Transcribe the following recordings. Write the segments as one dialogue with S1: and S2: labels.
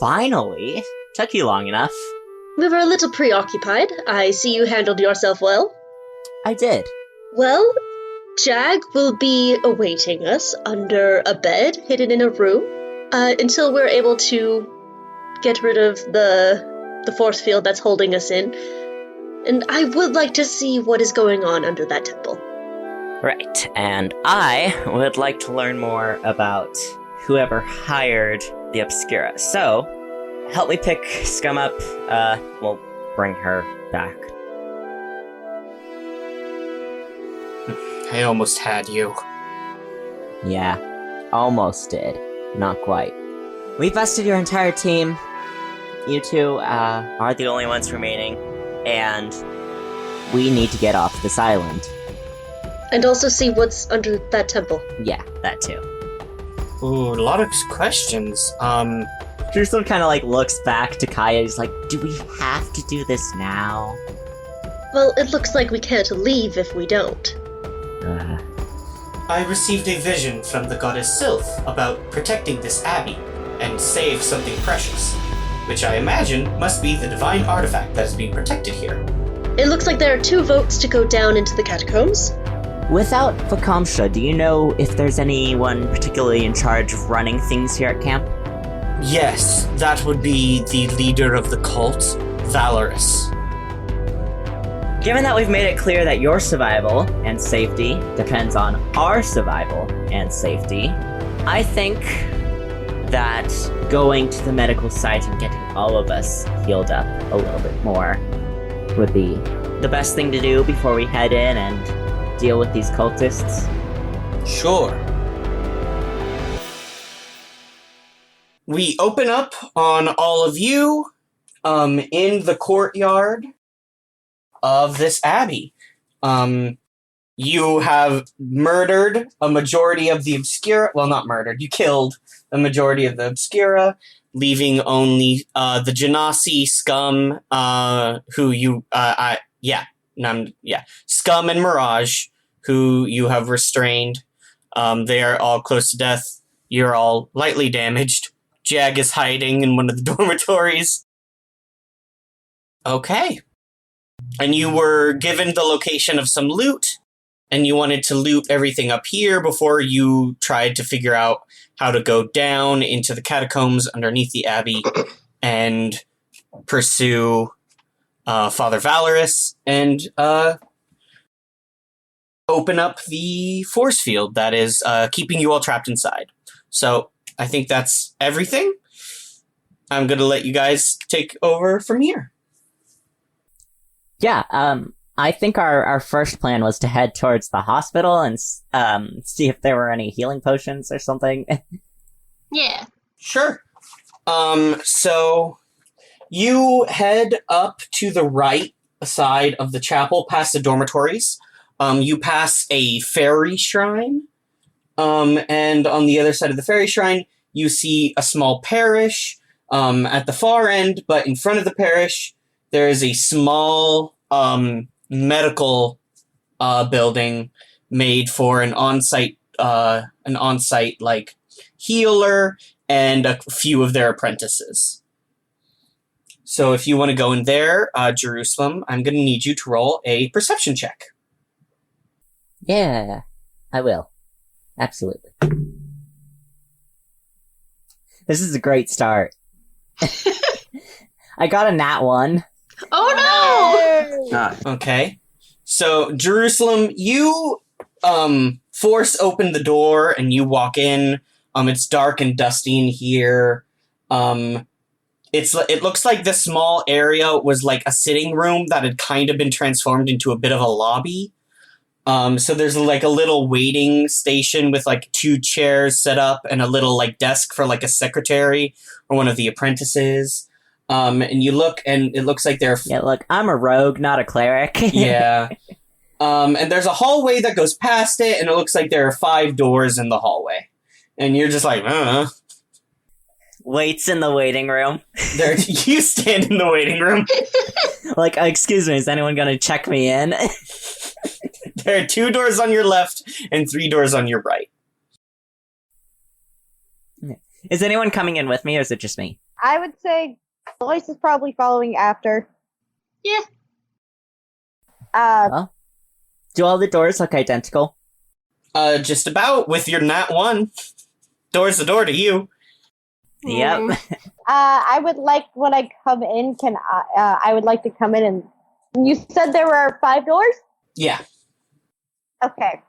S1: finally! Took you long enough.
S2: We were a little preoccupied. I see you handled yourself well.
S1: I did.
S2: Well, Jag will be awaiting us under a bed hidden in a room until we're able to get rid of the force field that's holding us in. And I would like to see what is going on under that temple.
S1: Right, and I would like to learn more about whoever hired the Obscura. So, help me pick Scum up. We'll bring her back.
S3: I almost had you.
S1: Yeah, almost did. Not quite. We busted your entire team. You two are the only ones remaining, and we need to get off this island.
S2: And also see what's under that temple.
S1: Yeah, that too.
S3: Ooh, a lot of questions.
S1: Jerusalem kind of looks back to Kaya. He's like, do we have to do this now?
S2: Well, it looks like we can't leave if we don't.
S3: I received a vision from the goddess Sylph about protecting this abbey and save something precious, which I imagine must be the divine artifact that is being protected here.
S2: It looks like there are 2 votes to go down into the catacombs.
S1: Without Vakamsha, do you know if there's anyone particularly in charge of running things here at camp?
S3: Yes, that would be the leader of the cult, Valorous.
S1: Given that we've made it clear that your survival and safety depends on our survival and safety, I think that going to the medical site and getting all of us healed up a little bit more would be the best thing to do before we head in and deal with these cultists.
S3: Sure. We open up on all of you in the courtyard of this abbey. You have murdered a majority of the Obscura. Well, not murdered. You killed a majority of the Obscura, leaving only the Genasi scum, Scum and Mirage, who you have restrained. They are all close to death. You're all lightly damaged. Jag is hiding in one of the dormitories. Okay. And you were given the location of some loot, and you wanted to loot everything up here before you tried to figure out how to go down into the catacombs underneath the abbey and pursue Father Valorous and open up the force field that is keeping you all trapped inside. So I think that's everything. I'm going to let you guys take over from here.
S1: Yeah, I think our first plan was to head towards the hospital and see if there were any healing potions or something.
S4: Yeah.
S3: Sure. So you head up to the right side of the chapel past the dormitories. You pass a fairy shrine. And on the other side of the fairy shrine, you see a small parish at the far end, but in front of the parish, there is a small medical building made for an on-site healer and a few of their apprentices. So if you want to go in there, Jerusalem, I'm going to need you to roll a perception check.
S1: Yeah, I will. Absolutely. This is a great start. I got a nat 1.
S4: Oh no!
S3: Okay. So, Jerusalem, you force open the door and you walk in. It's dark and dusty in here. It looks like this small area was like a sitting room that had kind of been transformed into a bit of a lobby. So there's like a little waiting station with like 2 chairs set up and a little like desk for like a secretary or one of the apprentices. And you look, and it looks like they're...
S1: Yeah, look, I'm a rogue, not a cleric.
S3: Yeah. And there's a hallway that goes past it, and it looks like there are 5 doors in the hallway. And you're just like,
S1: Waits in the waiting room.
S3: You stand in the waiting room.
S1: Like, excuse me, is anyone gonna check me in?
S3: There are 2 doors on your left and 3 doors on your right.
S1: Is anyone coming in with me, or is it just me?
S5: I would say Lois is probably following after.
S4: Yeah.
S1: Well, do all the doors look identical?
S3: Just about, with your nat 1. Door's the door to you.
S1: Yep.
S5: I would like, when I come in, I would like to come in and... You said there were 5 doors?
S3: Yeah.
S5: Okay.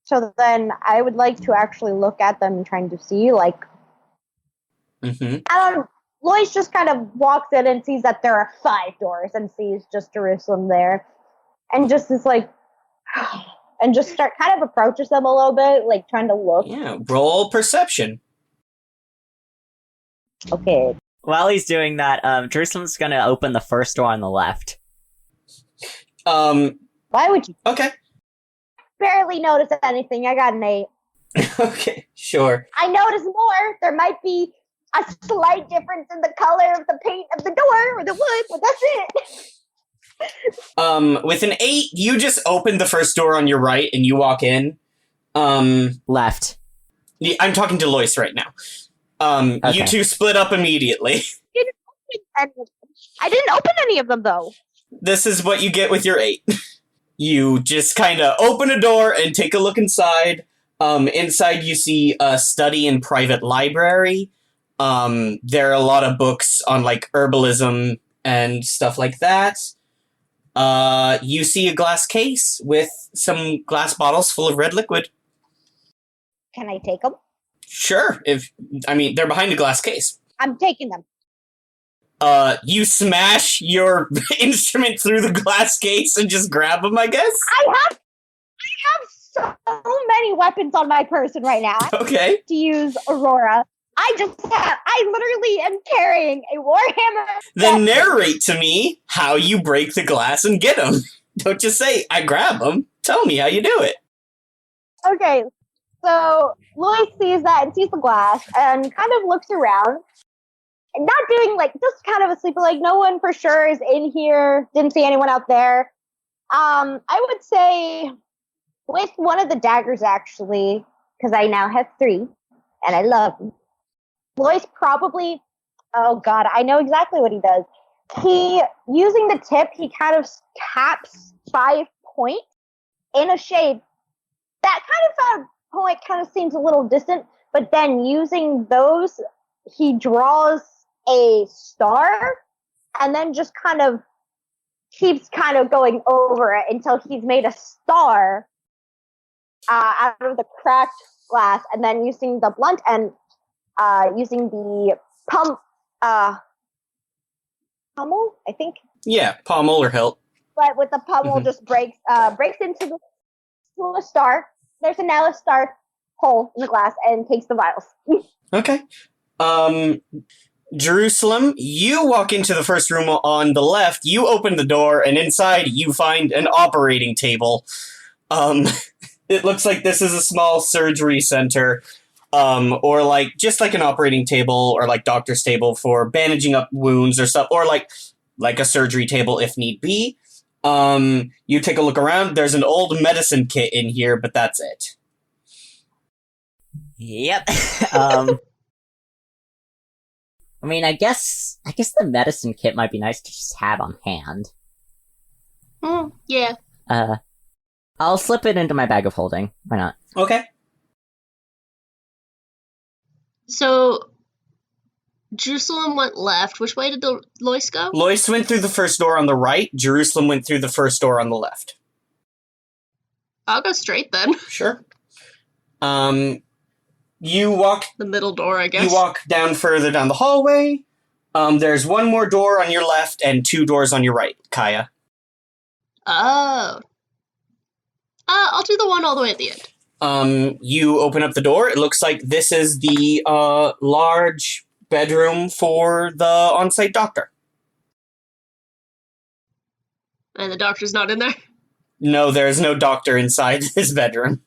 S5: So then I would like to actually look at them trying to see, like...
S3: Mm-hmm.
S5: Lois just kind of walks in and sees that there are 5 doors and sees just Jerusalem there. And just is like... And just kind of approaches them a little bit, like trying to look.
S3: Yeah, roll perception.
S5: Okay.
S1: While he's doing that, Jerusalem's gonna open the first door on the left.
S5: Why would you?
S3: Okay.
S5: Barely notice anything. I got an 8.
S3: Okay, sure.
S5: I notice more. There might be a slight difference in the color of the paint of the door or the wood, but that's it.
S3: With an 8, you just open the first door on your right and you walk in.
S1: Left.
S3: I'm talking to Lois right now.
S1: Okay.
S3: You two split up immediately.
S5: I didn't open any of them, though.
S3: This is what you get with your 8. You just kind of open a door and take a look inside. Inside you see a study and private library. There are a lot of books on, like, herbalism and stuff like that. You see a glass case with some glass bottles full of red liquid.
S5: Can I take them?
S3: Sure, they're behind a glass case.
S5: I'm taking them.
S3: You smash your instrument through the glass case and just grab them, I guess?
S5: I have so many weapons on my person right now.
S3: Okay.
S5: To use Aurora. I literally am carrying a warhammer.
S3: Then narrate to me how you break the glass and get them. Don't just say, I grab them. Tell me how you do it.
S5: Okay, so Lois sees that and sees the glass and kind of looks around. And not doing, like, just kind of asleep, like, no one for sure is in here. Didn't see anyone out there. I would say with one of the daggers, actually, because I now have 3, and I love them. Lois probably, oh god, I know exactly what he does. Using the tip, he kind of taps 5 points in a shape. That kind of point kind of seems a little distant, but then using those, he draws a star and then just kind of keeps kind of going over it until he's made a star out of the cracked glass, and then using the blunt end, using the pommel, I think.
S3: Yeah, pommel or hilt.
S5: But with the pommel, just breaks into a star. There's now a star hole in the glass and takes the vials.
S3: Okay. Jerusalem, you walk into the first room on the left, you open the door, and inside you find an operating table. It looks like this is a small surgery center, or like just like an operating table or like doctor's table for bandaging up wounds or stuff, or like a surgery table if need be. You take a look around, there's an old medicine kit in here, but that's it.
S1: Yep. I mean, I guess the medicine kit might be nice to just have on hand.
S4: Yeah.
S1: I'll slip it into my bag of holding. Why not?
S3: Okay.
S4: So, Jerusalem went left. Which way did Lois go?
S3: Lois went through the first door on the right. Jerusalem went through the first door on the left.
S4: I'll go straight then.
S3: Sure. You walk...
S4: The middle door, I guess.
S3: You walk down further down the hallway. There's one more door on your left and 2 doors on your right, Kaya.
S4: Oh. I'll do the one all the way at the end.
S3: You open up the door. It looks like this is the large bedroom for the on-site doctor.
S4: And the doctor's not in there?
S3: No, there is no doctor inside his bedroom.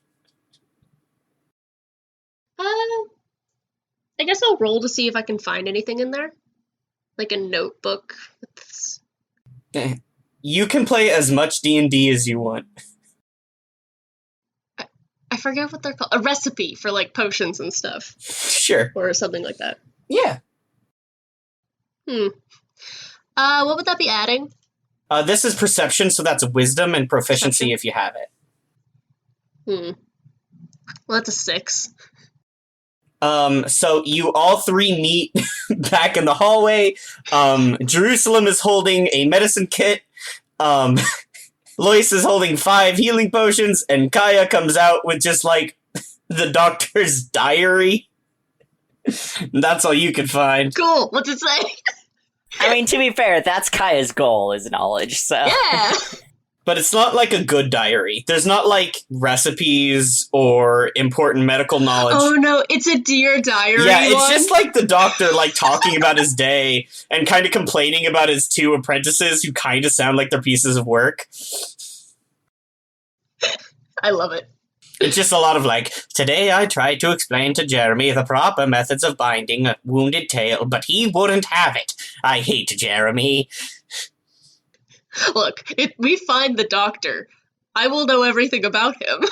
S4: I guess I'll roll to see if I can find anything in there. Like a notebook.
S3: You can play as much D&D as you want.
S4: I forget what they're called. A recipe for, like, potions and stuff.
S3: Sure.
S4: Or something like that.
S3: Yeah.
S4: What would that be adding?
S3: This is perception, so that's wisdom and proficiency
S4: Perception?
S3: if you have it.
S4: Well, that's a 6.
S3: So you all three meet back in the hallway. Jerusalem is holding a medicine kit. Lois is holding 5 healing potions, and Kaya comes out with just, like, the doctor's diary. That's all you can find.
S4: Cool. What's it say?
S1: I mean, to be fair, that's Kaya's goal, is knowledge, so...
S4: Yeah.
S3: But it's not like a good diary. There's not, like, recipes or important medical knowledge.
S4: Oh no, it's a Dear Diary
S3: Yeah, it's
S4: one?
S3: just like the doctor, like, talking about his day and kind of complaining about his 2 apprentices who kind of sound like they're pieces of work.
S4: I love it.
S3: It's just a lot of, like, today I tried to explain to Jeremy the proper methods of binding a wounded tail, but he wouldn't have it. I hate Jeremy.
S4: Look, if we find the doctor, I will know everything about him.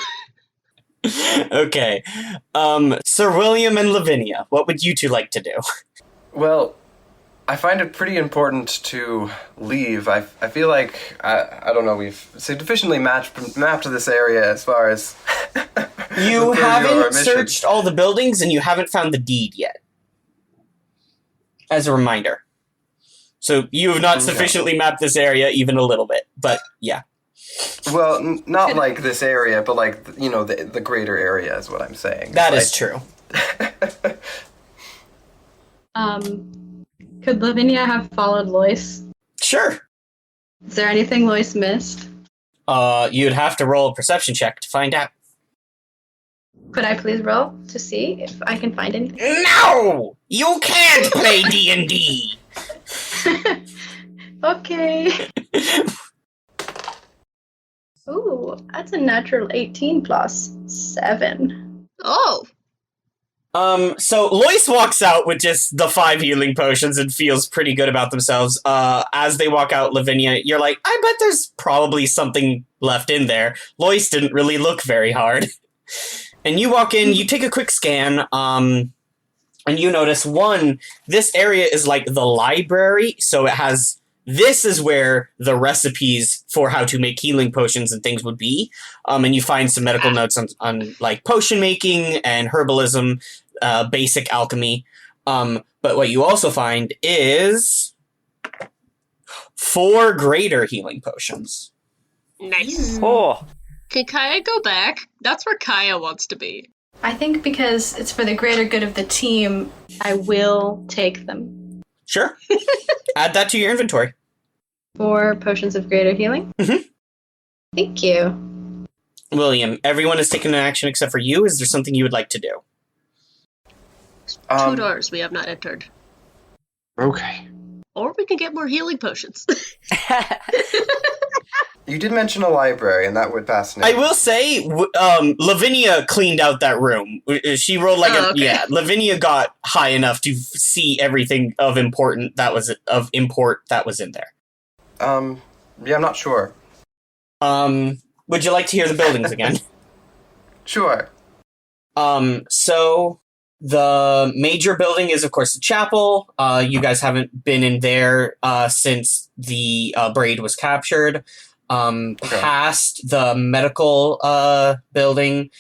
S3: Okay. Sir William and Lavinia, what would you two like to do?
S6: Well, I find it pretty important to leave. I feel like, I don't know, we've sufficiently mapped this area as far as...
S3: You
S6: the purview of our
S3: haven't
S6: mission.
S3: searched all the buildings and you haven't found the deed yet. As a reminder. So you have not
S6: Okay.
S3: sufficiently mapped this area even a little bit, but yeah.
S6: Well, not like this area, but like, you know, the greater area is what I'm saying.
S3: That
S6: It's
S3: is true.
S7: Could Lavinia have followed Lois?
S3: Sure.
S7: Is there anything Lois missed?
S3: You'd have to roll a perception check to find out.
S7: Could I please roll to see if I can find anything?
S3: No! You can't play D&D!
S7: Okay. Ooh, that's a natural 18 plus 7.
S4: Oh,
S3: So Lois walks out with just the 5 healing potions and feels pretty good about themselves. As they walk out, Lavinia, you're like, I bet there's probably something left in there. Lois didn't really look very hard. And you walk in, you take a quick scan, and you notice, one, this area is like the library, so it has... This is where the recipes for how to make healing potions and things would be. And you find some medical notes on like potion making and herbalism, basic alchemy. But what you also find is 4 greater healing potions.
S4: nice.
S1: Oh,
S4: Can Kaya go back? That's where Kaya wants to be.
S7: I think because it's for the greater good of the team, I will take them.
S3: Sure. Add that to your inventory.
S7: 4 potions of greater healing?
S3: Mhm.
S7: Thank you.
S3: William, everyone has taken an action except for you. Is there something you would like to do?
S4: 2 doors we have not entered.
S6: Okay.
S4: Or we can get more healing potions.
S6: You did mention a library, and that would fascinate
S3: I will say, Lavinia cleaned out that room. She rolled like
S4: Oh, okay.
S3: yeah. Lavinia got high enough to see everything of import that was in there.
S6: Yeah, I'm not sure.
S3: Would you like to hear the buildings again?
S6: Sure.
S3: So the major building is, of course, the chapel. You guys haven't been in there since the Braid was captured. Past the medical building,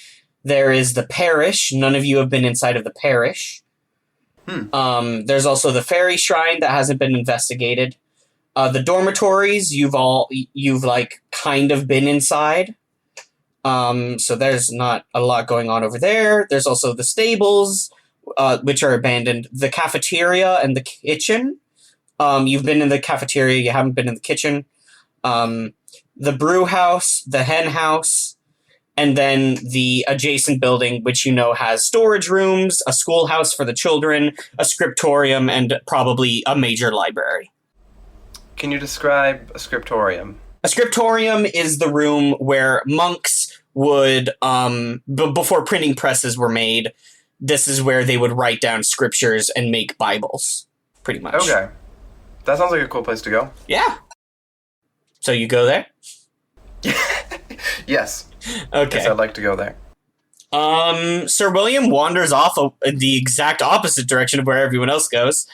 S3: there is the parish. None of you have been inside of the parish. There's also the fairy shrine that hasn't been investigated. The dormitories, you've like kind of been inside. So there's not a lot going on over there. There's also the stables, which are abandoned. The cafeteria and the kitchen. You've been in the cafeteria, you haven't been in the kitchen. The brew house, the hen house, and then the adjacent building, which you know has storage rooms, a schoolhouse for the children, a scriptorium, and probably a major library.
S6: Can you describe a scriptorium?
S3: A scriptorium is the room where monks would, before printing presses were made, this is where they would write down scriptures and make Bibles, pretty much.
S6: Okay. That sounds like a cool place to go.
S3: Yeah. So you go there?
S6: Yes.
S3: Okay.
S6: Yes, I'd like to go there.
S3: Sir William wanders off the exact opposite direction of where everyone else goes.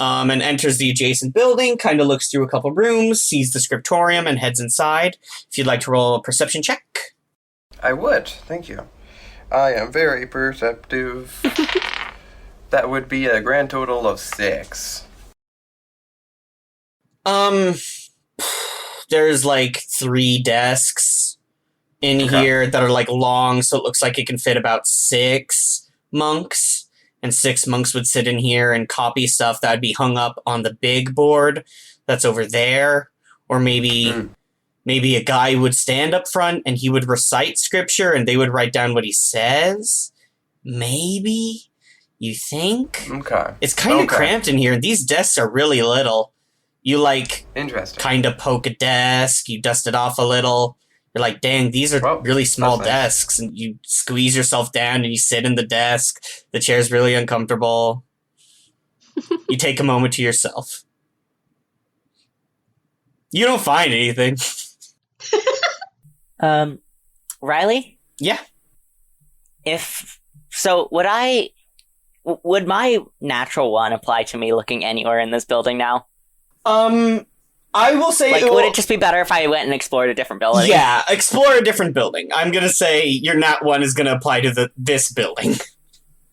S3: and enters the adjacent building, kind of looks through a couple rooms, sees the scriptorium, and heads inside. If you'd like to roll a perception check.
S6: I would, thank you. I am very perceptive. That would be a grand total of 6.
S3: There's like 3 desks in here that are like long, so it looks like it can fit about 6 monks. And 6 monks would sit in here and copy stuff that would be hung up on the big board that's over there. Or maybe a guy would stand up front and he would recite scripture and they would write down what he says. Maybe? You think?
S6: Okay.
S3: It's kind of cramped in here, and these desks are really little. You, like,
S6: interesting.
S3: Kind of poke a desk, you dust it off a little. You're like, dang, these are really small desks. Nice. And you squeeze yourself down and you sit in the desk. The chair's really uncomfortable. You take a moment to yourself. You don't find anything.
S1: Riley?
S3: Yeah.
S1: Would my natural one apply to me looking anywhere in this building now?
S3: I will say...
S1: would it just be better if I went and explored a different building?
S3: Yeah, explore a different building. I'm gonna say your nat one is gonna apply to this building.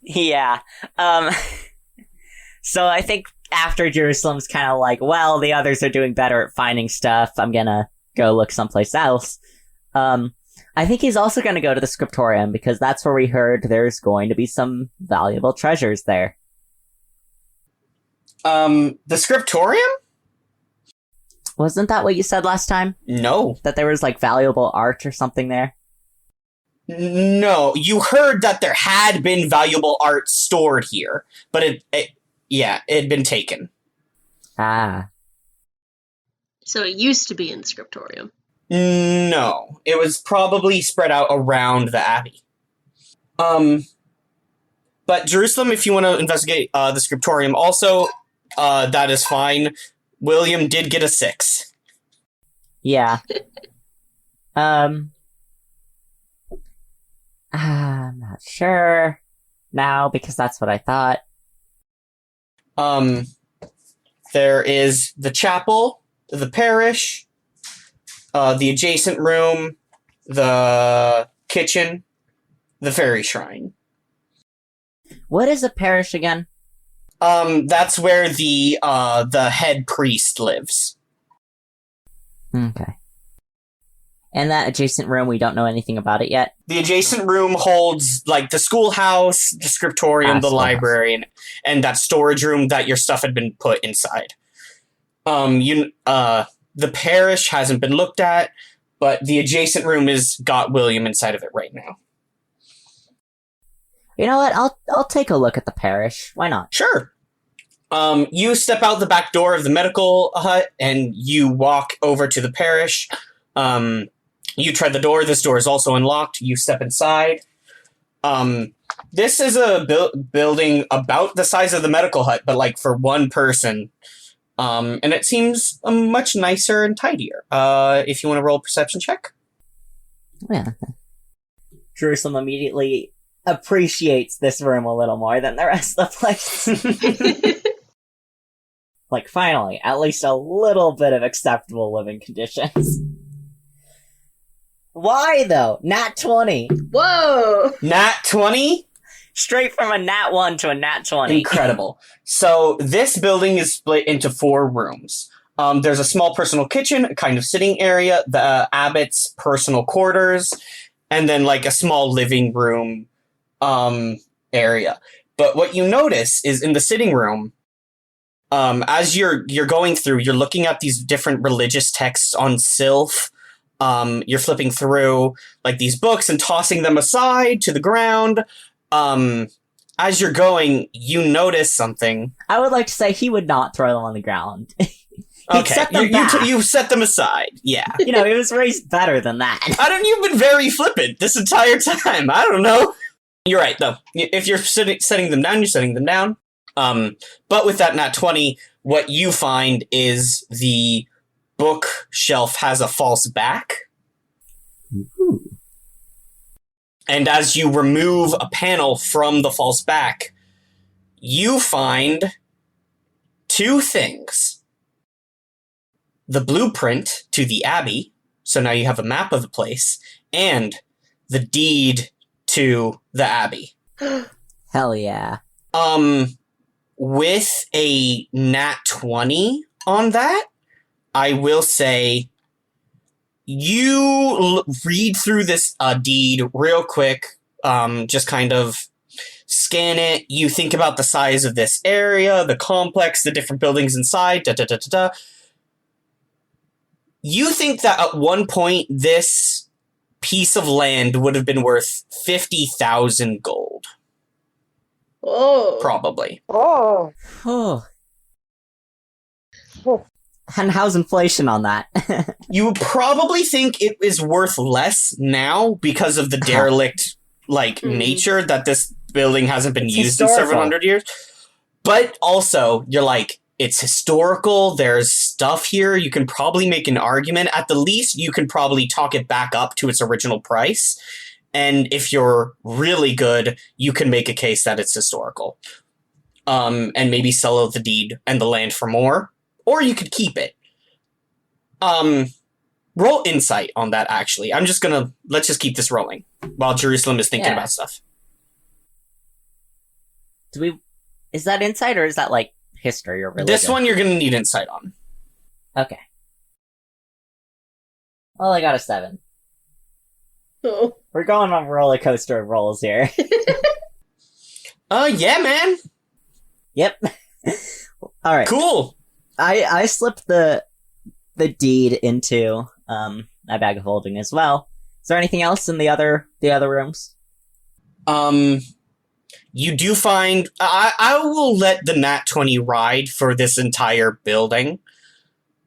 S1: Yeah. So I think after Jerusalem's kind of like, well, the others are doing better at finding stuff, I'm gonna go look someplace else. I think he's also gonna go to the scriptorium, because that's where we heard there's going to be some valuable treasures there.
S3: The scriptorium?
S1: Wasn't that what you said last time?
S3: No.
S1: That there was, like, valuable art or something there?
S3: No. You heard that there had been valuable art stored here, but it had been taken.
S1: Ah.
S4: So it used to be in the scriptorium.
S3: No. It was probably spread out around the Abbey. But Jerusalem, if you want to investigate the scriptorium also, that is fine. William did get a 6.
S1: Yeah. I'm not sure now, because that's what I thought.
S3: There is the chapel, the parish, the adjacent room, the kitchen, the fairy shrine.
S1: What is a parish again?
S3: That's where the head priest lives.
S1: Okay. And that adjacent room, we don't know anything about it yet?
S3: The adjacent room holds, like, the schoolhouse, the scriptorium, the library, and that storage room that your stuff had been put inside. The parish hasn't been looked at, but the adjacent room is got William inside of it right now.
S1: You know what? I'll take a look at the parish. Why not?
S3: Sure. You step out the back door of the medical hut, and you walk over to the parish. You try the door. This door is also unlocked. You step inside. This is a building about the size of the medical hut, but, like, for one person. And it seems much nicer and tidier. If you want to roll a perception check.
S1: Yeah. Jerusalem immediately appreciates this room a little more than the rest of the place. Like, finally, at least a little bit of acceptable living conditions. Why, though? Nat 20.
S4: Whoa!
S3: Nat 20?
S1: Straight from a nat 1 to a nat 20.
S3: Incredible. So, this building is split into 4 rooms. There's a small personal kitchen, a kind of sitting area, the abbot's personal quarters, and then, like, a small living room area. But what you notice is in the sitting room, as you're going through, you're looking at these different religious texts on Sylph. You're flipping through, like, these books and tossing them aside to the ground. As you're going, you notice something.
S1: I would like to say he would not throw them on the ground.
S3: Okay,
S1: set them back.
S3: You set them aside, yeah.
S1: You know, it was raised better than that.
S3: You've been very flippant this entire time. I don't know. You're right, though. If you're setting them down, you're setting them down. But with that nat 20, what you find is the bookshelf has a false back.
S1: Ooh.
S3: And as you remove a panel from the false back, you find two things. The blueprint to the Abbey, so now you have a map of the place, and the deed to the Abbey.
S1: Hell yeah.
S3: With a nat 20 on that, I will say you read through this deed real quick, just kind of scan it. You think about the size of this area, the complex, the different buildings inside, da-da-da-da-da. You think that at one point this piece of land would have been worth 50,000 gold.
S2: Oh.
S3: Probably.
S5: Oh.
S1: Oh. And how's inflation on that?
S3: You probably think it is worth less now because of the derelict nature that this building hasn't been used in several hundred years. But also, you're like, it's historical, there's stuff here, you can probably make an argument. At the least, you can probably talk it back up to its original price. And if you're really good, you can make a case that it's historical. And maybe sell the deed and the land for more. Or you could keep it. Roll insight on that, actually. Let's just keep this rolling while Jerusalem is thinking about stuff.
S1: Is that insight or is that like history or religion?
S3: This one you're gonna need insight on.
S1: Okay. Well, I got a 7.
S2: Oh.
S1: We're going on a roller coaster of rolls here.
S3: Yeah, man.
S1: Yep. Alright.
S3: Cool.
S1: I slipped the deed into my bag of holding as well. Is there anything else in the other rooms?
S3: You do find... I will let the Nat 20 ride for this entire building.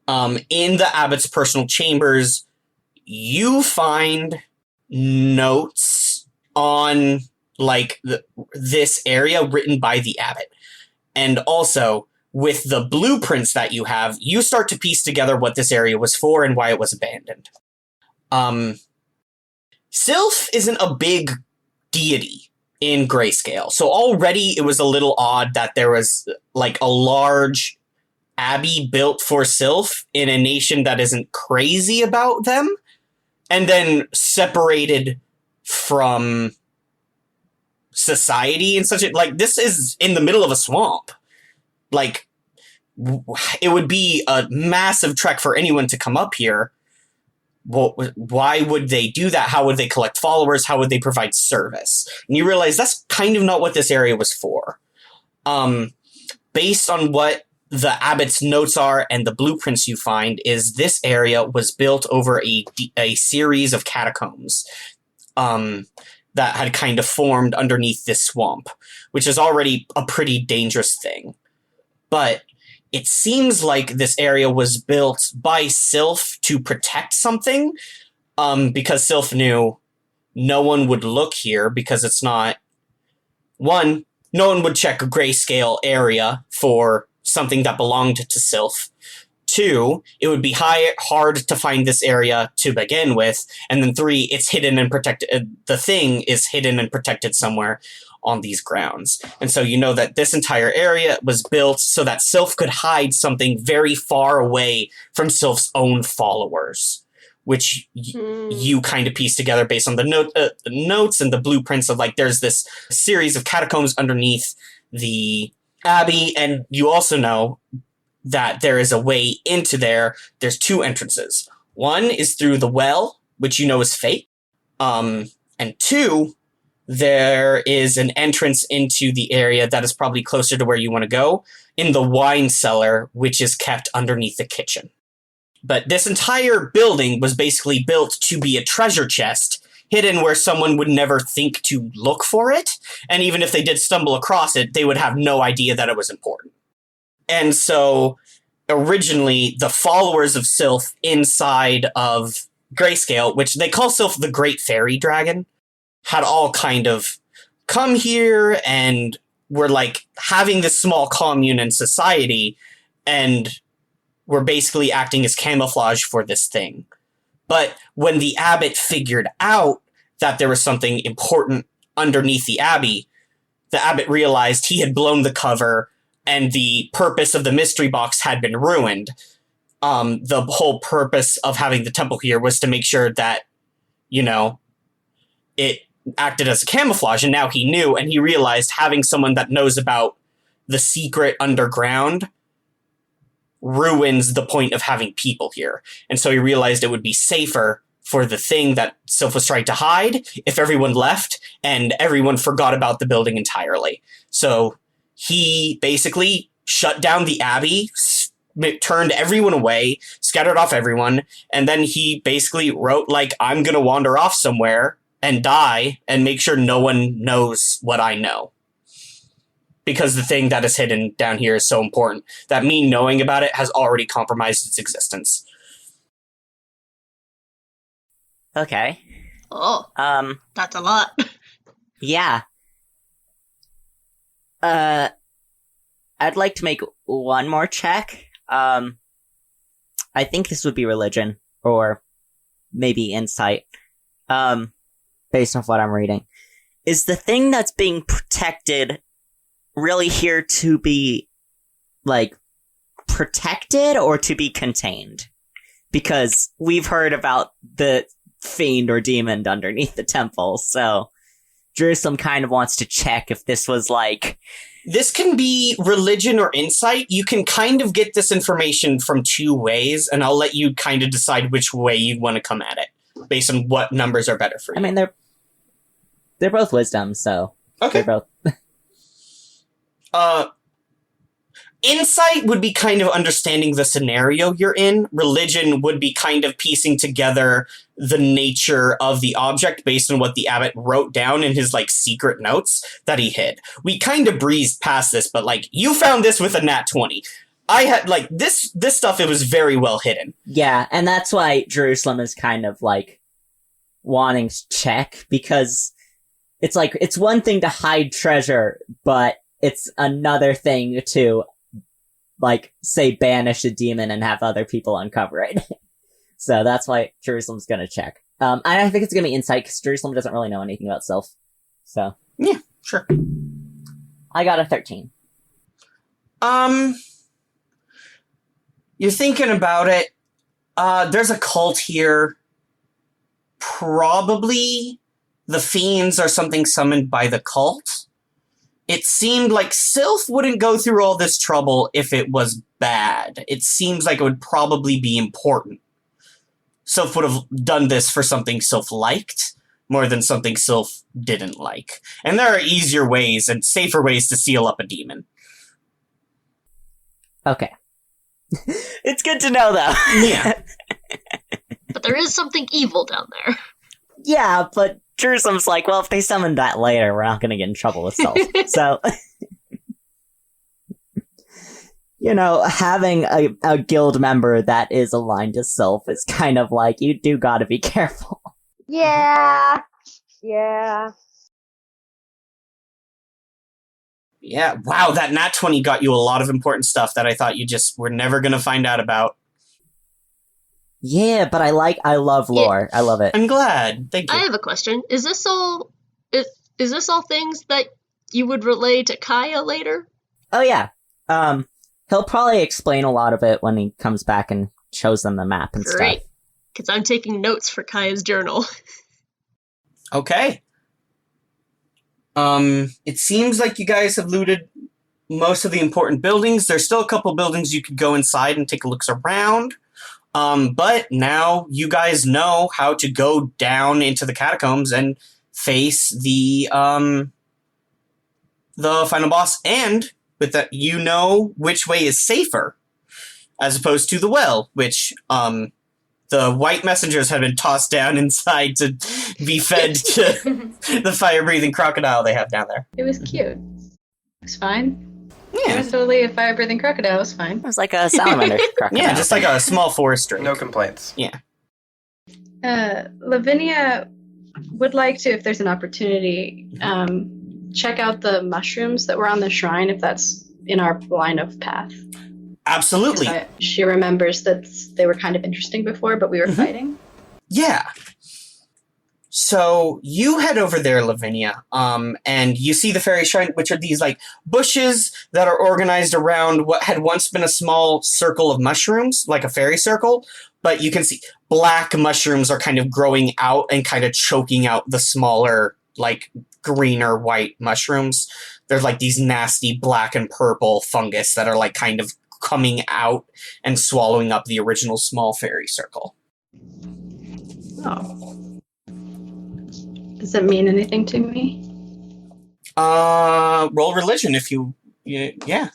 S3: In the Abbot's personal chambers, you find notes on, this area written by the Abbot. And also, with the blueprints that you have, you start to piece together what this area was for and why it was abandoned. Sylph isn't a big deity in Grayscale, so already it was a little odd that there was, a large abbey built for Sylph in a nation that isn't crazy about them, and then separated from society in such a... this is in the middle of a swamp. It would be a massive trek for anyone to come up here. Well, why would they do that? How would they collect followers? How would they provide service? And you realize that's kind of not what this area was for. Based on what the Abbot's notes are and the blueprints you find, is this area was built over a series of catacombs that had kind of formed underneath this swamp, which is already a pretty dangerous thing. But it seems like this area was built by Sylph to protect something, because Sylph knew no one would look here because it's not... One, no one would check a grayscale area for something that belonged to Sylph. Two, it would be hard to find this area to begin with. And then three, it's hidden and protected. The thing is hidden and protected somewhere on these grounds. And so you know that this entire area was built so that Sylph could hide something very far away from Sylph's own followers, which you kind of piece together based on the notes and the blueprints of there's this series of catacombs underneath the Abbey. And you also know that there is a way into there. There's two entrances. One is through the well, which you know is fake. And two, there is an entrance into the area that is probably closer to where you want to go, in the wine cellar, which is kept underneath the kitchen. But this entire building was basically built to be a treasure chest, hidden where someone would never think to look for it. And even if they did stumble across it, they would have no idea that it was important. And so originally, the followers of Sylph inside of Grayscale, which they call Sylph the Great Fairy Dragon, had all kind of come here and were having this small commune in society, and were basically acting as camouflage for this thing. But when the Abbot figured out that there was something important underneath the Abbey, the Abbot realized he had blown the cover and the purpose of the mystery box had been ruined. The whole purpose of having the temple here was to make sure that, it acted as a camouflage, and now he knew, and he realized having someone that knows about the secret underground ruins the point of having people here. And so he realized it would be safer for the thing that Sylph was trying to hide if everyone left and everyone forgot about the building entirely. So he basically shut down the Abbey, turned everyone away, scattered off everyone, and then he basically wrote, I'm gonna wander off somewhere and die and make sure no one knows what I know. Because the thing that is hidden down here is so important that me knowing about it has already compromised its existence.
S1: Okay.
S4: Oh, that's a lot.
S1: Yeah. I'd like to make one more check. I think this would be religion, or maybe insight, based off what I'm reading. Is the thing that's being protected really here to be, protected or to be contained? Because we've heard about the fiend or demon underneath the temple, so Jerusalem kind of wants to check if this was
S3: This can be religion or insight. You can kind of get this information from two ways, and I'll let you kind of decide which way you want to come at it, based on what numbers are better for you.
S1: I mean, they're both wisdom, so
S3: Okay.
S1: they're both...
S3: Insight would be kind of understanding the scenario you're in. Religion would be kind of piecing together the nature of the object based on what the abbot wrote down in his, secret notes that he hid. We kind of breezed past this, but, you found this with a nat 20. I had, this stuff, it was very well hidden.
S1: Yeah, and that's why Jerusalem is kind of, wanting to check, because it's it's one thing to hide treasure, but it's another thing to, say, banish a demon and have other people uncover it. So that's why Jerusalem's gonna check. I think it's gonna be insight, because Jerusalem doesn't really know anything about Sylph. So.
S3: Yeah, sure.
S1: I got a 13.
S3: You're thinking about it. There's a cult here. Probably the fiends are something summoned by the cult. It seemed like Sylph wouldn't go through all this trouble if it was bad. It seems like it would probably be important. Sylph would have done this for something Sylph liked, more than something Sylph didn't like. And there are easier ways and safer ways to seal up a demon.
S1: Okay. It's good to know, though.
S3: Yeah.
S4: But there is something evil down there.
S1: Yeah, but Jerusalem's well, if they summon that later, we're not gonna get in trouble with Sylph. So, having a guild member that is aligned to Sylph is kind of you do gotta be careful.
S5: Yeah.
S3: Yeah, wow, that nat 20 got you a lot of important stuff that I thought you just were never gonna find out about.
S1: Yeah, but I love lore. I love it.
S3: I'm glad. Thank you.
S4: I have a question. Is this all things that you would relay to Kaya later?
S1: Oh yeah. He'll probably explain a lot of it when he comes back and shows them the map and
S4: Great.
S1: stuff.
S4: Because I'm taking notes for Kaya's journal.
S3: Okay. It seems like you guys have looted most of the important buildings. There's still a couple buildings you could go inside and take a look around. But now you guys know how to go down into the catacombs and face the final boss, and with that, you know which way is safer, as opposed to the well, which, the white messengers had been tossed down inside to be fed to the fire-breathing crocodile they have down there.
S7: It was cute. It was fine. It
S3: Yeah,
S7: was totally a fire-breathing crocodile. It was fine.
S1: It was like a salamander crocodile.
S3: yeah, just like a small forest drake.
S6: No complaints.
S7: Lavinia would like to, if there's an opportunity, check out the mushrooms that were on the shrine, if that's in our line of path.
S3: Absolutely.
S7: She remembers that they were kind of interesting before, but we were fighting.
S3: Yeah. So you head over there, Lavinia, and you see the fairy shrine, which are these like bushes that are organized around what had once been a small circle of mushrooms, like a fairy circle. But you can see black mushrooms are kind of growing out and kind of choking out the smaller, like greener white mushrooms. They're like these nasty black and purple fungus that are like kind of coming out and swallowing up the original small fairy circle.
S7: Oh. Does that mean anything to me?
S3: Roll religion if you yeah.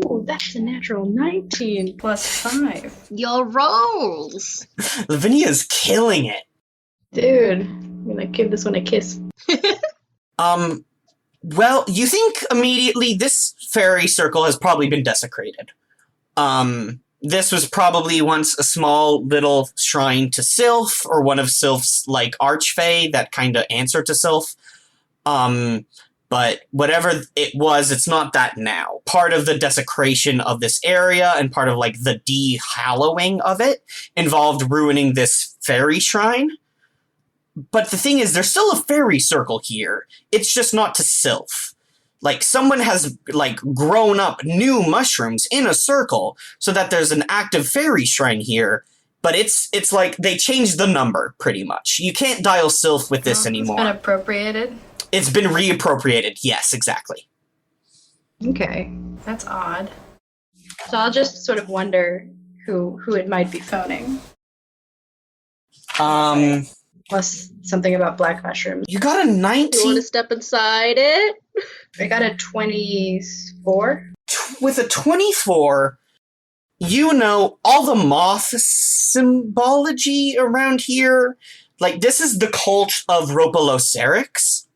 S7: Ooh, that's a natural 19 plus 5.
S4: Your rolls.
S3: Lavinia's killing it.
S7: Dude, I'm gonna give this one a kiss.
S3: Well, you think immediately this fairy circle has probably been desecrated. This was probably once a small little shrine to Sylph, or one of Sylph's, like, archfey that kind of answer to Sylph. But whatever it was, it's not that now. Part of the desecration of this area and part of, like, the de-hallowing of it involved ruining this fairy shrine. But the thing is, there's still a fairy circle here. It's just not to Sylph. Like, someone has, like, grown up new mushrooms in a circle so that there's an active fairy shrine here. But it's like they changed the number, pretty much. You can't dial Sylph with this anymore.
S7: It's been appropriated?
S3: It's been reappropriated. Yes, exactly.
S7: Okay, that's odd. So I'll just sort of wonder who it might be phoning. Plus something about black mushrooms.
S3: You got a
S2: You want
S3: 19
S2: to step inside it?
S7: I got a 24.
S3: with a 24. You know all the moth symbology around here. Like, this is the cult of Ropalocerix.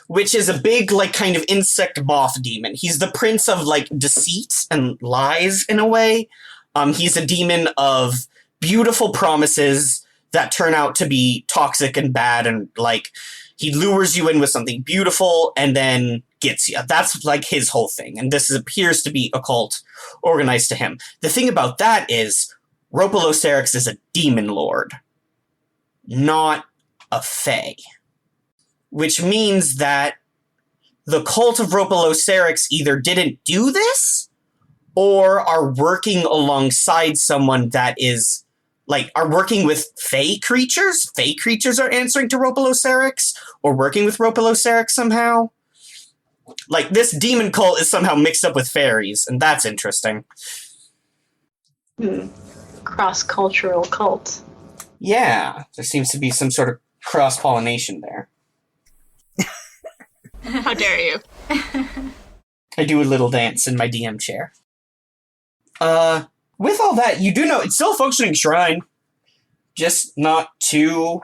S3: Which is a big, like, kind of insect moth demon. He's the prince of, like, deceit and lies, in a way. He's a demon of beautiful promises that turn out to be toxic and bad, and, like, he lures you in with something beautiful and then gets you. That's, like, his whole thing, and this appears to be a cult organized to him. The thing about that is, Ropalocerix is a demon lord, not a fae. Which means that the cult of Ropalocerix either didn't do this, or are working alongside someone that is, like, are working with fae creatures. Fae creatures are answering to Ropalocerix, or working with Ropalocerix somehow. Like, this demon cult is somehow mixed up with fairies, and that's interesting.
S7: Cross-cultural cult.
S3: Yeah, there seems to be some sort of cross-pollination there.
S4: How dare you?
S3: I do a little dance in my DM chair. With all that, you do know it's still a functioning shrine. Just not to,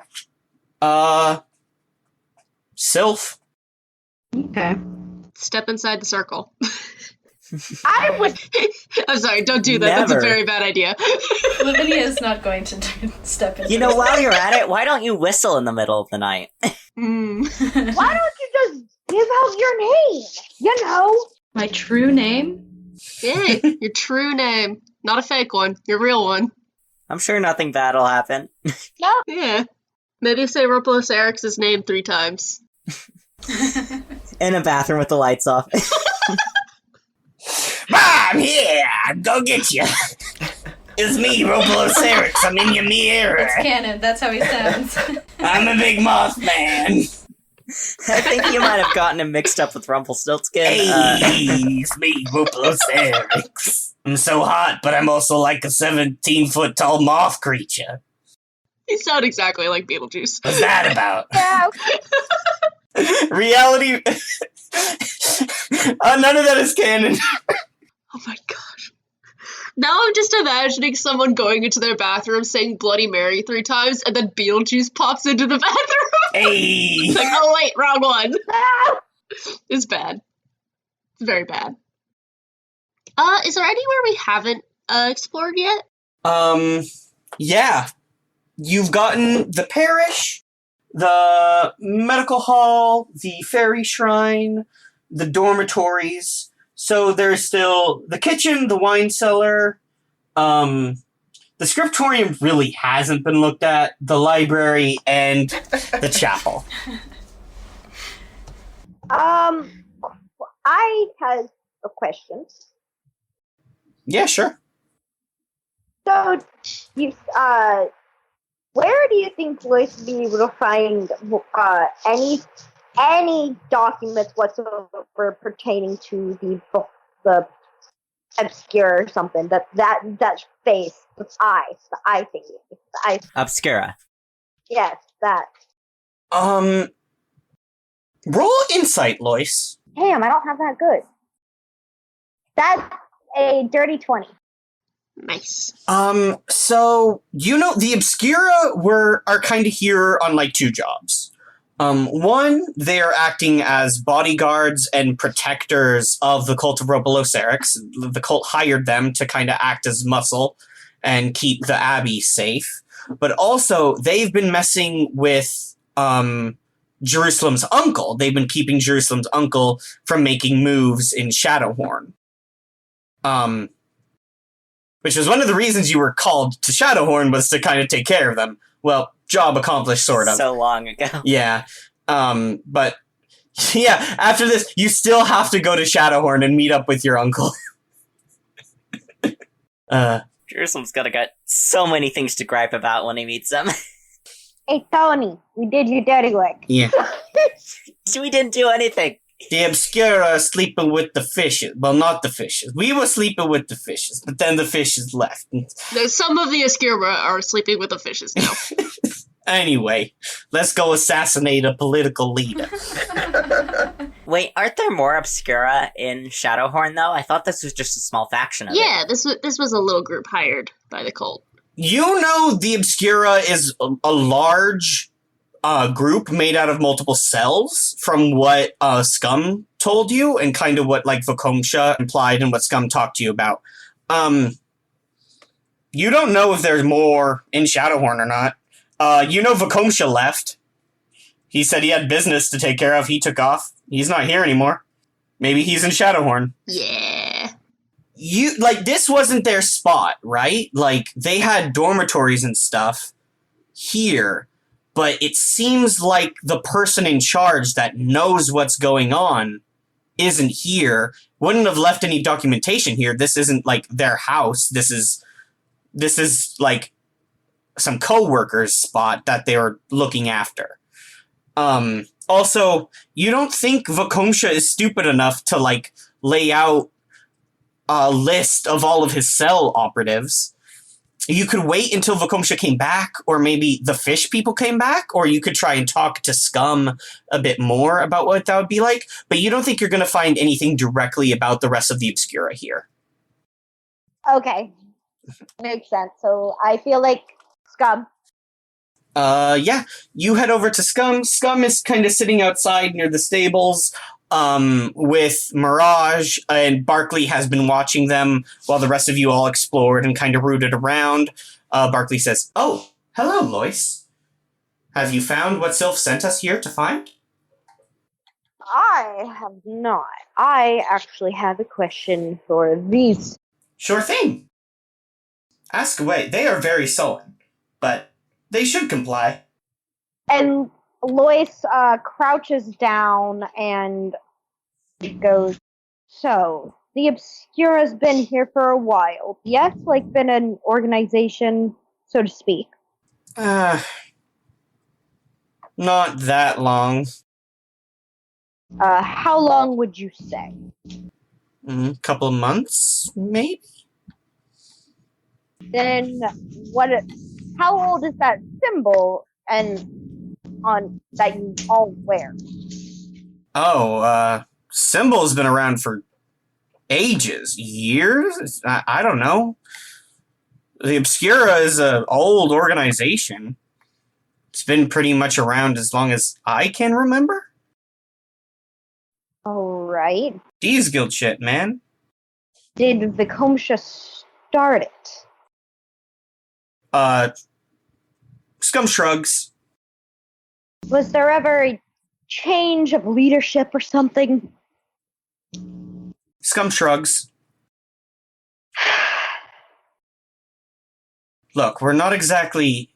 S3: Sylph.
S7: Okay.
S4: Step inside the circle.
S5: I would.
S4: I'm sorry, don't do that. That's
S1: Never.
S4: a very bad idea.
S7: Lavinia is not going to step in.
S1: You know, while you're at it, why don't you whistle in the middle of the night?
S4: Mm.
S5: Why don't you just give out your name? You know.
S7: My true name?
S4: Yay, your true name. Not a fake one, your real one.
S1: I'm sure nothing bad will happen.
S5: No.
S4: Yeah. Maybe say Ropalocerix's name 3 times.
S1: In a bathroom with the lights off.
S3: I'm here! Go get you! It's me, Ropalocerix. I'm in your mirror.
S7: It's canon, that's how he sounds.
S3: I'm a big moth man.
S1: I think you might have gotten him mixed up with Rumpelstiltskin.
S3: Hey, it's me, Ropalocerix. I'm so hot, but I'm also like a 17-foot tall moth creature.
S4: You sound exactly like Beetlejuice.
S3: What's that about?
S5: Yeah.
S3: Reality. None of that is canon.
S4: Oh my gosh. Now I'm just imagining someone going into their bathroom saying Bloody Mary 3 times, and then Beetlejuice pops into the bathroom.
S3: Hey.
S4: It's like, oh wait, wrong one.
S5: Ah!
S4: It's bad. It's very bad. Is there anywhere we haven't explored yet?
S3: Yeah. You've gotten the parish, the medical hall, the fairy shrine, the dormitories. So there's still the kitchen, the wine cellar, the scriptorium really hasn't been looked at. The library and the chapel.
S5: I have a question.
S3: Yeah, sure.
S5: So, where do you think Lois would be able to find any documents whatsoever pertaining to the Obscura or something? That face, the eye thingy, the eye.
S1: Obscura.
S5: Yes, that.
S3: Roll insight, Lois.
S5: Damn, I don't have that good. That's a dirty 20.
S4: Nice.
S3: So, the Obscura are kind of here on, like, two jobs. One, they are acting as bodyguards and protectors of the cult of Ropelocerix. The cult hired them to kind of act as muscle and keep the Abbey safe. But also, they've been messing with, Jerusalem's uncle. They've been keeping Jerusalem's uncle from making moves in Shadowhorn. Which was one of the reasons you were called to Shadowhorn, was to kind of take care of them. Well, job accomplished, sort of.
S1: So long ago.
S3: Yeah. But, yeah, after this, you still have to go to Shadowhorn and meet up with your uncle.
S1: Jerusalem's got so many things to gripe about when he meets them.
S5: Hey, Tony, we did your dirty work.
S3: Yeah.
S1: We didn't do anything.
S3: The Obscura are sleeping with the fishes. Well, not the fishes. We were sleeping with the fishes, but then the fishes left.
S4: Some of the Obscura are sleeping with the fishes now.
S3: Anyway, let's go assassinate a political leader.
S1: Wait, aren't there more Obscura in Shadowhorn, though? I thought this was just a small faction of it.
S4: Yeah, this was a little group hired by the cult.
S3: The Obscura is a large group made out of multiple cells, from what Scum told you, and kind of what, like, Vocomsha implied and what Scum talked to you about. You don't know if there's more in Shadowhorn or not. Vocomsha left. He said he had business to take care of. He took off. He's not here anymore. Maybe he's in Shadowhorn.
S4: Yeah.
S3: This wasn't their spot, right? Like, they had dormitories and stuff here, but it seems like the person in charge that knows what's going on isn't here, wouldn't have left any documentation here. This isn't, like, their house. This is like, some co-worker's spot that they were looking after. Also, you don't think Vocomsha is stupid enough to, like, lay out a list of all of his cell operatives. You could wait until Vocomsha came back, or maybe the fish people came back, or you could try and talk to Scum a bit more about what that would be like, but you don't think you're going to find anything directly about the rest of the Obscura here.
S5: Okay. Makes sense. So I feel like Scum.
S3: Yeah. You head over to Scum. Scum is kind of sitting outside near the stables, with Mirage, and Barkley has been watching them while the rest of you all explored and kind of rooted around. Barkley says, "Oh, hello, Lois. Have you found what Sylph sent us here to find?"
S5: I have not. I actually have a question for these.
S3: Sure thing. Ask away. They are very sullen, but they should comply.
S5: And Lois crouches down and goes, "So, the Obscura's been here for a while. Yes, like been an organization, so to speak."
S3: Not that long.
S5: How long would you say?
S3: Couple of months, maybe?
S5: Then how old is that symbol and on that you all wear?
S3: Symbol's been around for ages, years? I don't know. The Obscura is an old organization. It's been pretty much around as long as I can remember.
S5: Alright.
S3: Thieves Guild shit, man.
S5: Did Vocomsha start it?
S3: Scum shrugs.
S5: Was there ever a change of leadership or something?
S3: Scum shrugs. look, we're not exactly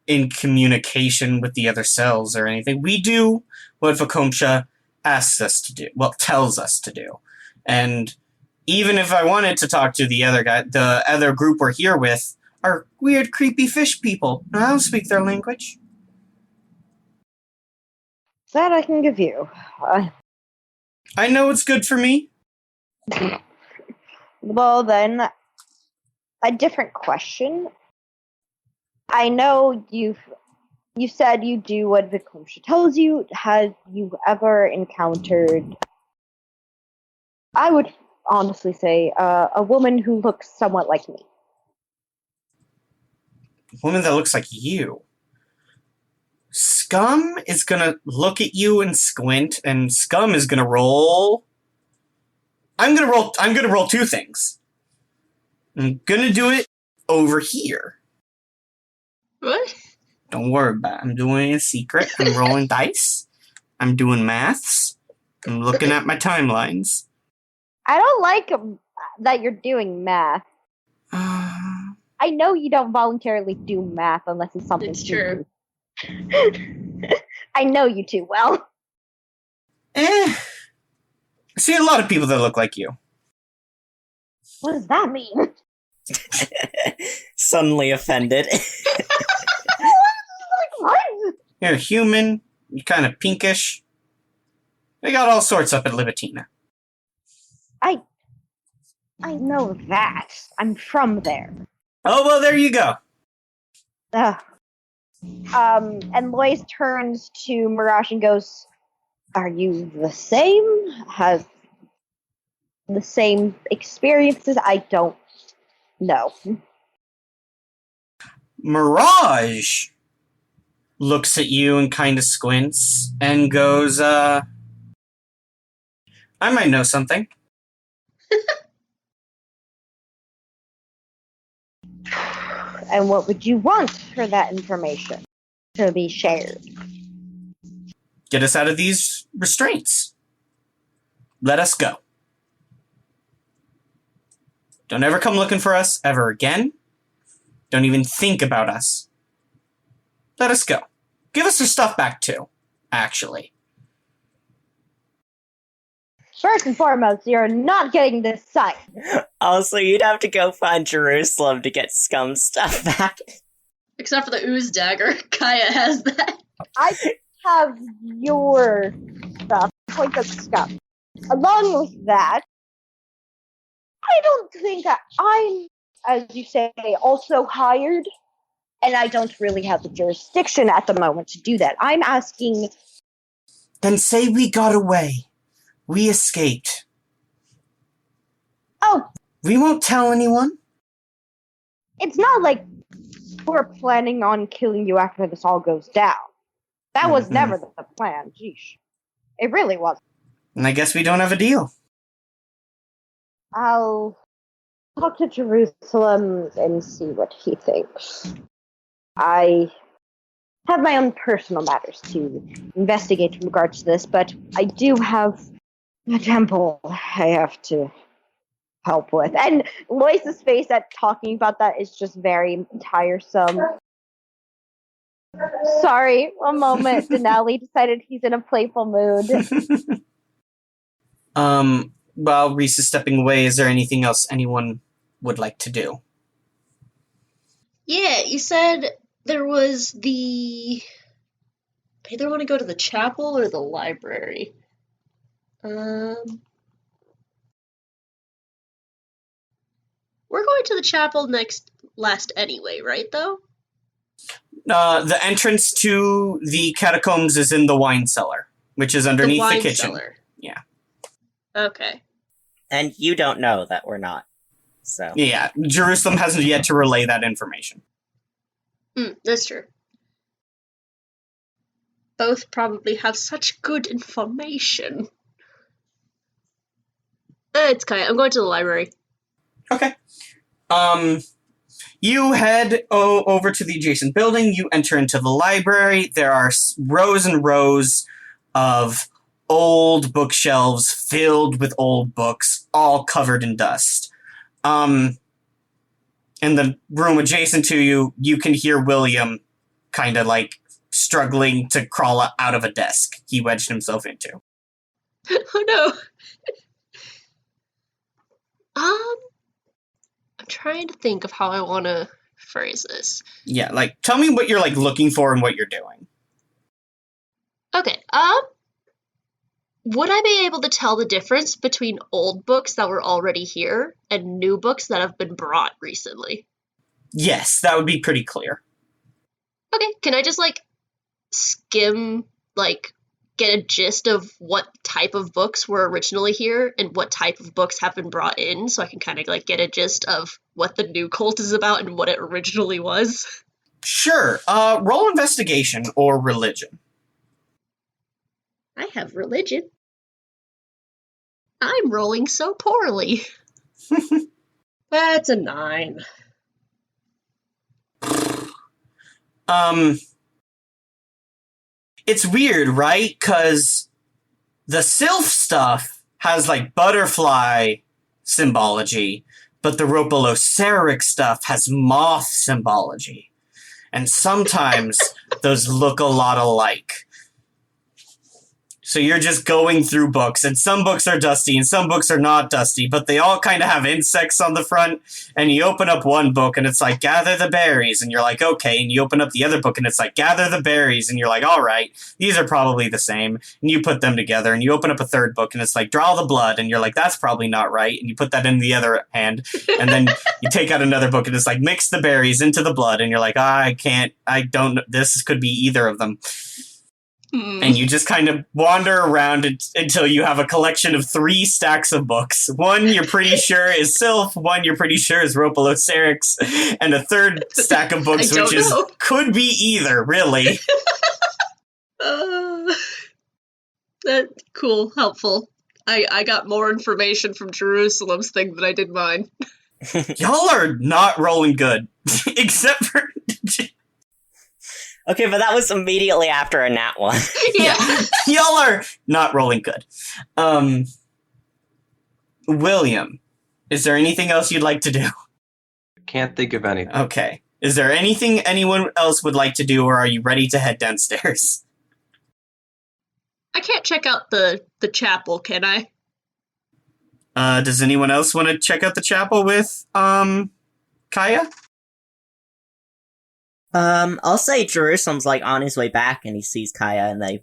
S3: in communication with the other cells or anything. We do what Vakomsha asks us to do, well, tells us to do. And even if I wanted to talk to the other guy, the other group we're here with are weird, creepy fish people. I don't speak their language.
S5: That I can give you.
S3: I know it's good for me.
S5: Well, then, a different question. I know you said you do what Vikumsha tells you. Have you ever encountered, I would honestly say, a woman who looks somewhat like me?
S3: A woman that looks like you. Scum is gonna look at you and squint, and Scum is gonna roll. I'm gonna roll two things. I'm gonna do it over here.
S4: What?
S3: Don't worry about it. I'm doing it in secret. I'm rolling dice. I'm doing maths. I'm looking at my timelines.
S5: I don't like that you're doing math. I know you don't voluntarily do math unless it's something
S4: It's true.
S5: I know you too well.
S3: I see a lot of people that look like you.
S5: What does that mean?
S1: Suddenly offended.
S5: What?
S3: You're human. You're kind of pinkish. They got all sorts up at Libitina.
S5: I know that. I'm from there.
S3: Oh, well, there you go.
S5: Ugh. And Lois turns to Mirage and goes, "Are you the same? Have the same experiences? I don't know."
S3: Mirage looks at you and kind of squints and goes, I might know something.
S5: And what would you want for that information to be shared?
S3: Get us out of these restraints. Let us go. Don't ever come looking for us ever again. Don't even think about us. Let us go. Give us our stuff back too, actually.
S5: First and foremost, you're not getting this site.
S1: Also, you'd have to go find Jerusalem to get Scum stuff back.
S4: Except for the ooze dagger. Kaya has that.
S5: I have your stuff, point of stuff. Along with that, I don't think that I'm, as you say, also hired, and I don't really have the jurisdiction at the moment to do that. I'm asking...
S3: Then say we got away. We escaped.
S5: Oh,
S3: We won't tell anyone.
S5: it's not like we're planning on killing you after this all goes down. That was never the plan, jeesh. It really wasn't.
S3: And I guess we don't have a deal.
S5: I'll talk to Jerusalem and see what he thinks. I have my own personal matters to investigate in regards to this, but I do have a temple I have to help with. And Lois's face at talking about that is just very tiresome. Sorry, one moment. Denali decided he's in a playful mood.
S3: While Reese is stepping away, is there anything else anyone would like to do?
S4: Yeah, you said there was the... I either want to go to the chapel or the library. We're going to the chapel last anyway, right, though?
S3: The entrance to the catacombs is in the wine cellar, which is underneath the kitchen.
S4: Cellar.
S3: Yeah.
S4: Okay.
S1: And you don't know that we're not. So
S3: Yeah, Jerusalem hasn't yet to relay that information.
S4: That's true. Both probably have such good information. It's Kaya. I'm going to the library.
S3: Okay. You head over to the adjacent building. You enter into the library. There are rows and rows of old bookshelves filled with old books, all covered in dust. in the room adjacent to you, you can hear William kind of like struggling to crawl out of a desk he wedged himself into.
S4: Oh no. I'm trying to think of how I want to phrase this.
S3: Yeah, like, tell me what you're, like, looking for and what you're doing.
S4: Okay, would I be able to tell the difference between old books that were already here and new books that have been brought recently?
S3: Yes, that would be pretty clear.
S4: Okay, can I just, like, skim, like, get a gist of what type of books were originally here and what type of books have been brought in, so I can kind of, like, get a gist of what the new cult is about and what it originally was?
S3: Sure, roll investigation or religion.
S4: I have religion. I'm rolling so poorly. That's a 9.
S3: It's weird, right? Because the sylph stuff has, like, butterfly symbology, but the Ropaloceric stuff has moth symbology. And sometimes those look a lot alike. So you're just going through books, and some books are dusty and some books are not dusty, but they all kind of have insects on the front, and you open up one book and it's like, gather the berries, and you're like, okay, and you open up the other book and it's like, gather the berries, and you're like, all right, these are probably the same, and you put them together, and you open up a third book and it's like, draw the blood, and you're like, that's probably not right, and you put that in the other hand, and then you take out another book and it's like, mix the berries into the blood, and you're like, I don't, this could be either of them. And you just kind of wander around until you have a collection of 3 stacks of books. One you're pretty sure is Sylph, one you're pretty sure is Ropalocerix, and a third stack of books could be either, really.
S4: That cool, helpful. I got more information from Jerusalem's thing than I did mine.
S3: Y'all are not rolling good. Except for...
S1: Okay, but that was immediately after a nat 1.
S4: Yeah.
S3: Y'all are not rolling good. William, is there anything else you'd like to do?
S6: Can't think of anything.
S3: Okay. Is there anything anyone else would like to do, or are you ready to head downstairs?
S4: I can't check out the chapel, can I?
S3: Does anyone else want to check out the chapel with, Kaya?
S1: I'll say Jerusalem's like on his way back and he sees Kaya and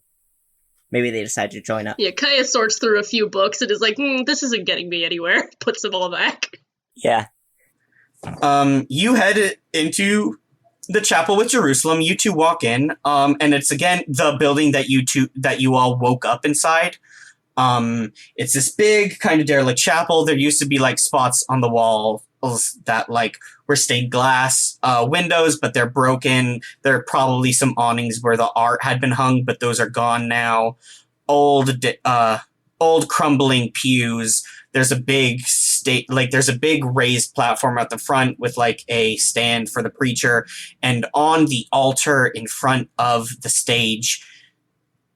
S1: maybe they decide to join up.
S4: Yeah, Kaya sorts through a few books and is like, this isn't getting me anywhere. Puts them all back.
S1: Yeah.
S3: You head into the chapel with Jerusalem. You two walk in, and it's again the building that you all woke up inside. It's this big kind of derelict chapel. There used to be like spots on the wall that like were stained glass windows, but they're broken. There are probably some awnings where the art had been hung, but those are gone now. Old crumbling pews. There's a big there's a big raised platform at the front with like a stand for the preacher, and on the altar in front of the stage,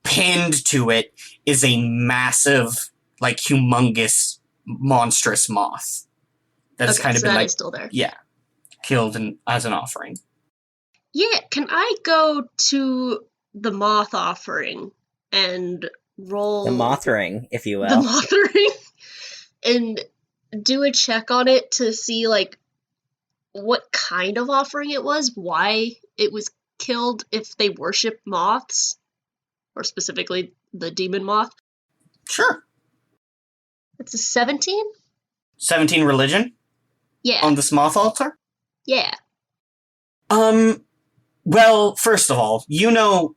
S3: pinned to it, is a massive, like humongous, monstrous moth. That's kind of been like,
S4: still there.
S3: Yeah, killed as an offering.
S4: Yeah, can I go to the moth offering and roll
S1: The moth ring, if you will.
S4: the moth ring and do a check on it to see like what kind of offering it was, why it was killed, if they worship moths, or specifically the demon moth.
S3: Sure.
S4: It's a 17?
S3: 17 religion?
S4: Yeah.
S3: On this moth altar?
S4: Yeah.
S3: Well, first of all, you know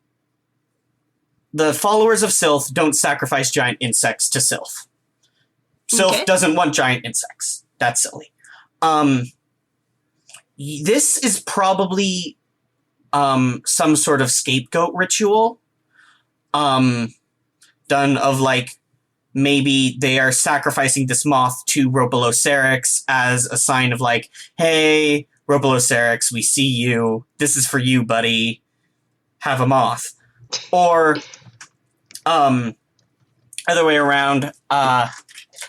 S3: the followers of Sylph don't sacrifice giant insects to Sylph. Sylph doesn't want giant insects. That's silly. This is probably some sort of scapegoat ritual done of like maybe they are sacrificing this moth to Ropalocerix as a sign of like, hey, Ropalocerix, we see you. This is for you, buddy. Have a moth. Or other way around,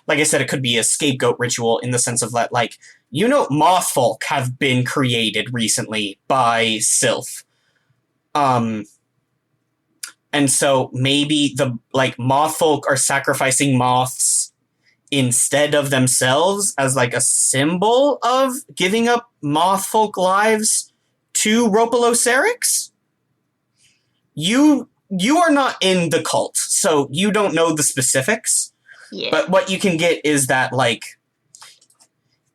S3: like I said, it could be a scapegoat ritual in the sense of that, like, moth folk have been created recently by Sylph. And so maybe the, like, moth folk are sacrificing moths instead of themselves as, like, a symbol of giving up moth folk lives to Ropalocerix? You are not in the cult, so you don't know the specifics.
S4: Yeah.
S3: But what you can get is that, like,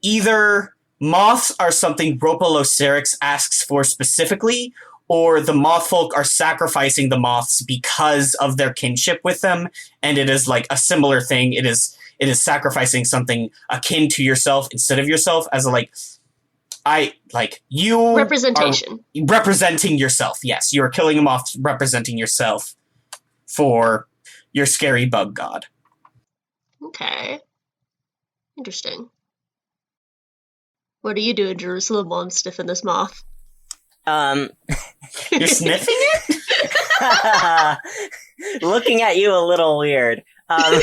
S3: either moths are something Ropalocerix asks for specifically, or the moth folk are sacrificing the moths because of their kinship with them, and it is like a similar thing. It is sacrificing something akin to yourself instead of yourself, as a, like, you
S4: representation.
S3: are representing yourself. Yes, you are killing a moth, representing yourself for your scary bug god.
S4: Okay. Interesting. What are you doing, Jerusalem, while I'm sniffing this moth?
S3: You're sniffing it?
S1: Looking at you a little weird. I'm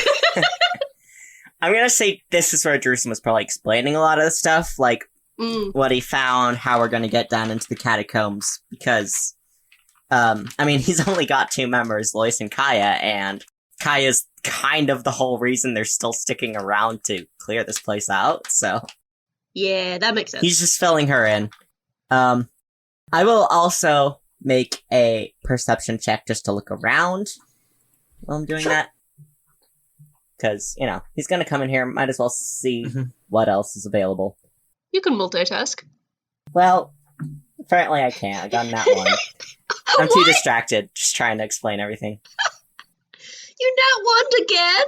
S1: gonna say this is where Jerusalem was probably explaining a lot of the stuff, like what he found, how we're gonna get down into the catacombs, because, he's only got 2 members, Lois and Kaya, and Kaya's kind of the whole reason they're still sticking around to clear this place out, so...
S4: Yeah, that makes sense.
S1: He's just filling her in. I will also make a perception check just to look around while I'm doing that. Because, he's gonna come in here, might as well see what else is available.
S4: You can multitask.
S1: Well, apparently I can't. I got that one. I'm too distracted, just trying to explain everything.
S4: You not one again?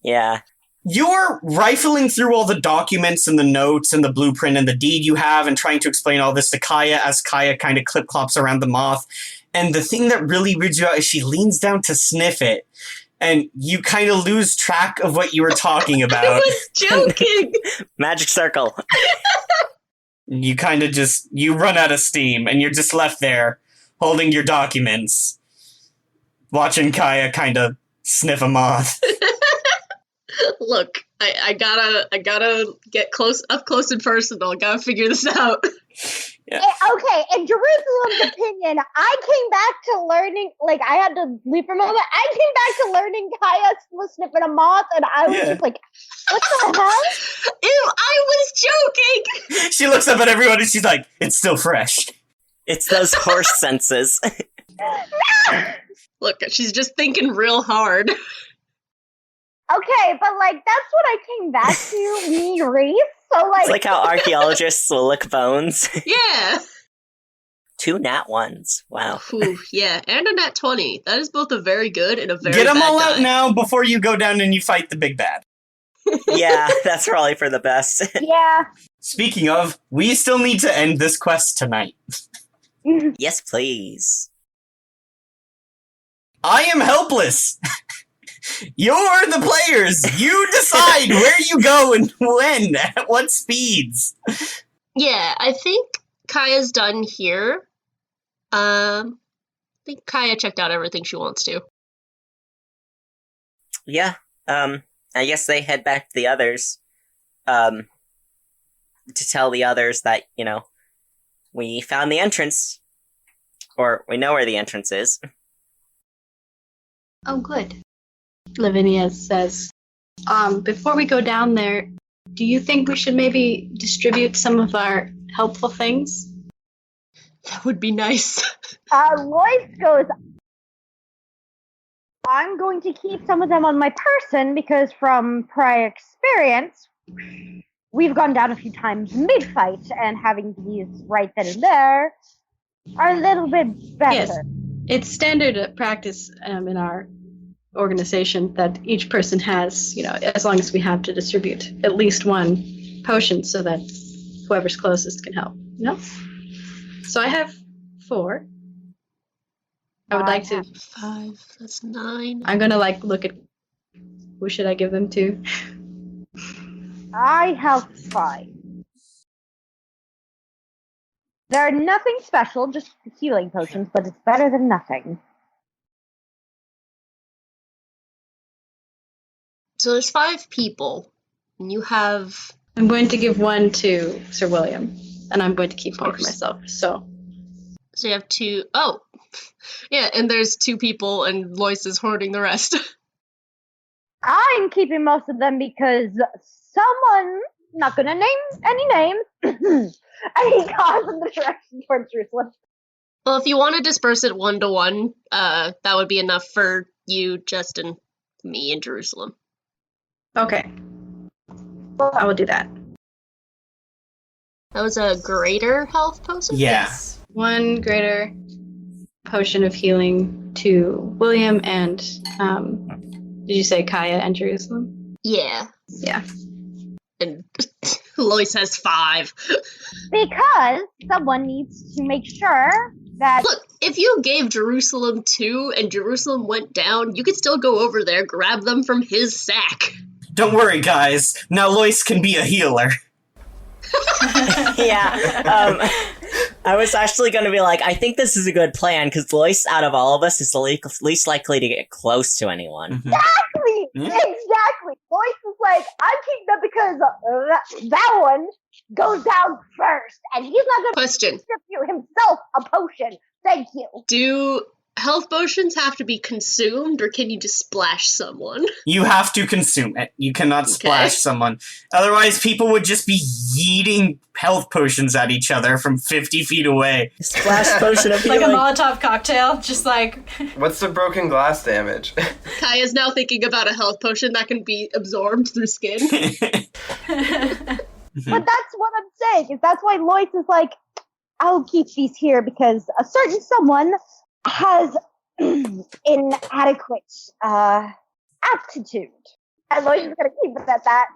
S1: Yeah.
S3: You're rifling through all the documents and the notes and the blueprint and the deed you have and trying to explain all this to Kaya as Kaya kind of clip-clops around the moth. And the thing that really weirds you out is she leans down to sniff it. And you kind of lose track of what you were talking about.
S4: I was joking!
S1: Magic circle.
S3: You kind of you run out of steam and you're just left there holding your documents, watching Kaya kind of sniff a moth.
S4: Look, I gotta get up close and personal. I gotta figure this out.
S3: Yeah.
S5: Okay, in Jerusalem's opinion, I came back to learning, like, I had to leave for a moment. I came back to learning Kaya was sniffing a moth, and I was just like, what the hell?
S4: Ew, I was joking!
S3: She looks up at everyone and she's like, it's still fresh.
S1: It's those horse senses.
S4: Look, she's just thinking real hard.
S5: Okay, but, like, that's what I came back to, me, Reese. So, like...
S1: It's like how archaeologists will lick bones.
S4: Yeah!
S1: 2 nat 1s. Wow.
S4: Ooh, yeah, and a nat 20. That is both a very good and a very
S3: Get them
S4: bad
S3: all
S4: die.
S3: out now before you go down and you fight the big bad.
S1: Yeah, that's probably for the best.
S5: Yeah.
S3: Speaking of, we still need to end this quest tonight.
S1: Yes, please.
S3: I am helpless! You're the players! You decide where you go and when, at what speeds.
S4: Yeah, I think Kaya's done here. I think Kaya checked out everything she wants to.
S1: Yeah, I guess they head back to the others, to tell the others that, we found the entrance. Or, we know where the entrance is.
S7: Oh, good. Lavinia says, before we go down there, do you think we should maybe distribute some of our helpful things?
S4: That would be nice.
S5: Lois goes, I'm going to keep some of them on my person because from prior experience, we've gone down a few times mid-fight, and having these right then and there are a little bit better.
S7: Yes. It's standard practice in our organization that each person has, as long as we have to distribute at least 1 potion so that whoever's closest can help, So I have 4. I would like to...
S4: 5, that's 9.
S7: I'm gonna, look at who should I give them to.
S5: I have 5. They're nothing special, just healing potions, but it's better than nothing.
S4: So there's 5 people. And you have...
S7: I'm going to give one to Sir William, and I'm going to keep one for
S4: course.
S7: myself. So
S4: So you have 2... Oh! Yeah, and there's 2 people, and Lois is hoarding the rest.
S5: I'm keeping most of them because someone, not gonna name any names, and he goes in the direction towards Jerusalem.
S4: Well, if you want to disperse it 1-to-1, that would be enough for you, Justin, me, and Jerusalem.
S7: okay, I will do that.
S4: That was a greater health potion?
S3: Yeah.
S7: One greater potion of healing to William and did you say Kaya and Jerusalem?
S4: Yeah.
S7: Yeah.
S4: And Lois has 5.
S5: Because someone needs to make sure that
S4: Look, if you gave Jerusalem 2 and Jerusalem went down, you could still go over there, grab them from his sack.
S3: Don't worry, guys. Now Lois can be a healer.
S1: Yeah. I was actually going to be like, I think this is a good plan, because Lois, out of all of us, is the least likely to get close to anyone.
S3: Mhm.
S5: exactly,
S3: Yeah.
S5: exactly. Voice is like, I'm keeping them because that one goes down first, and he's not gonna
S4: Question.
S5: distribute himself a potion. Thank you.
S4: Do health potions have to be consumed, or can you just splash someone?
S3: You have to consume it. You cannot splash
S4: Okay.
S3: someone. Otherwise, people would just be yeeting health potions at each other from 50 feet away.
S1: Splash potion of
S7: Like a
S1: healing.
S7: Molotov cocktail, just like
S6: What's the broken glass damage?
S4: Kaya's now thinking about a health potion that can be absorbed through skin.
S5: But that's what I'm saying, is that's why Lois is like, I'll keep these here because a certain someone has inadequate aptitude. And Lois is going to keep it at that,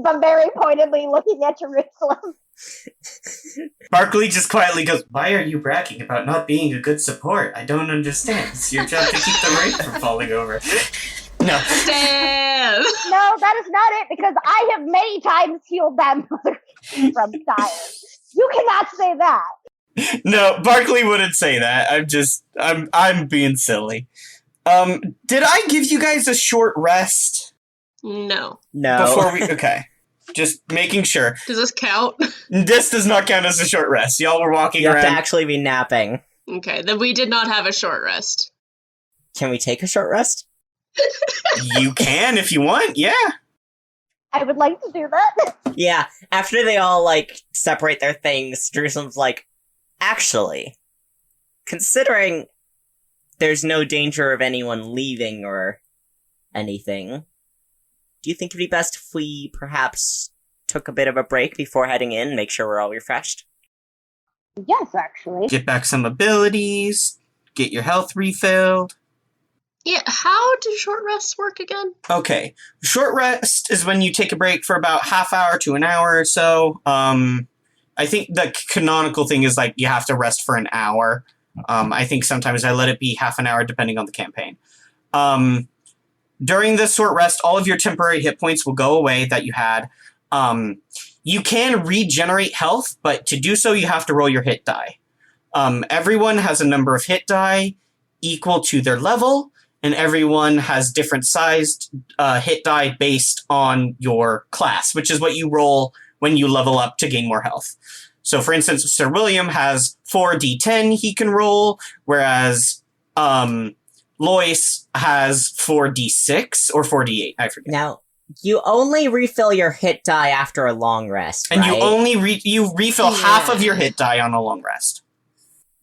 S5: but very pointedly looking at Jerusalem.
S3: Barkley just quietly goes, "Why are you bragging about not being a good support? I don't understand. It's your job to keep the rain from falling over." No.
S4: Damn!
S5: No, that is not it, because I have many times healed that mother from dire. You cannot say that.
S3: No, Barkley wouldn't say that. I'm being silly. Did I give you guys a short rest
S4: No.
S1: No.
S3: before we... Okay. Just making sure.
S4: Does this count?
S3: This does not count as a short rest. Y'all were walking
S1: You have to
S3: around.
S1: actually be napping.
S4: Okay, then we did not have a short rest.
S1: Can we take a short rest?
S3: You can if you want, yeah.
S5: I would like to do that.
S1: Yeah, after they all, like, separate their things, Jerusalem's like, actually, considering there's no danger of anyone leaving or anything, do you think it'd be best if we perhaps took a bit of a break before heading in, make sure we're all refreshed?
S5: Yes, actually.
S3: Get back some abilities, get your health refilled.
S4: Yeah, how do short rests work again?
S3: Okay. Short rest is when you take a break for about half hour to an hour or so. I think the canonical thing is like you have to rest for an hour. I think sometimes I let it be half an hour depending on the campaign. During this short rest, all of your temporary hit points will go away that you had. You can regenerate health, but to do so you have to roll your hit die. Everyone has a number of hit die equal to their level, and everyone has different sized hit die based on your class, which is what you roll when you level up to gain more health. So, for instance, Sir William has 4d10 he can roll, whereas Lois has 4d6 or 4d8, I forget.
S1: Now, you only refill your hit die after a long rest,
S3: And
S1: right?
S3: you only refill half of your hit die on a long rest.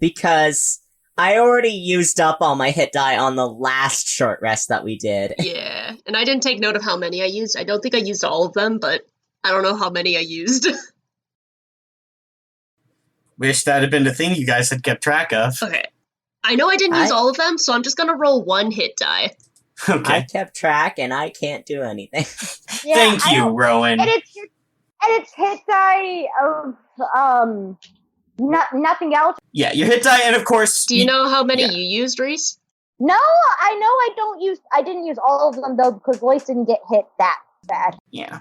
S1: Because I already used up all my hit die on the last short rest that we did.
S4: Yeah, and I didn't take note of how many I used. I don't think I used all of them, but I don't know how many I used.
S3: Wish that had been the thing you guys had kept track of.
S4: Okay. I know I didn't use
S1: I-
S4: all of them, so I'm just gonna roll one hit die.
S1: I
S3: Okay.
S1: kept track, and I can't do anything.
S5: Yeah,
S3: Thank
S5: I
S3: you,
S5: don't-
S3: Rowan.
S5: And it's hit die of nothing else.
S3: Yeah, your hit die, and of course...
S4: Do you know how many
S3: Yeah.
S4: you used, Reese?
S5: No, I know I didn't use all of them though because Lois didn't get hit that bad.
S3: Yeah.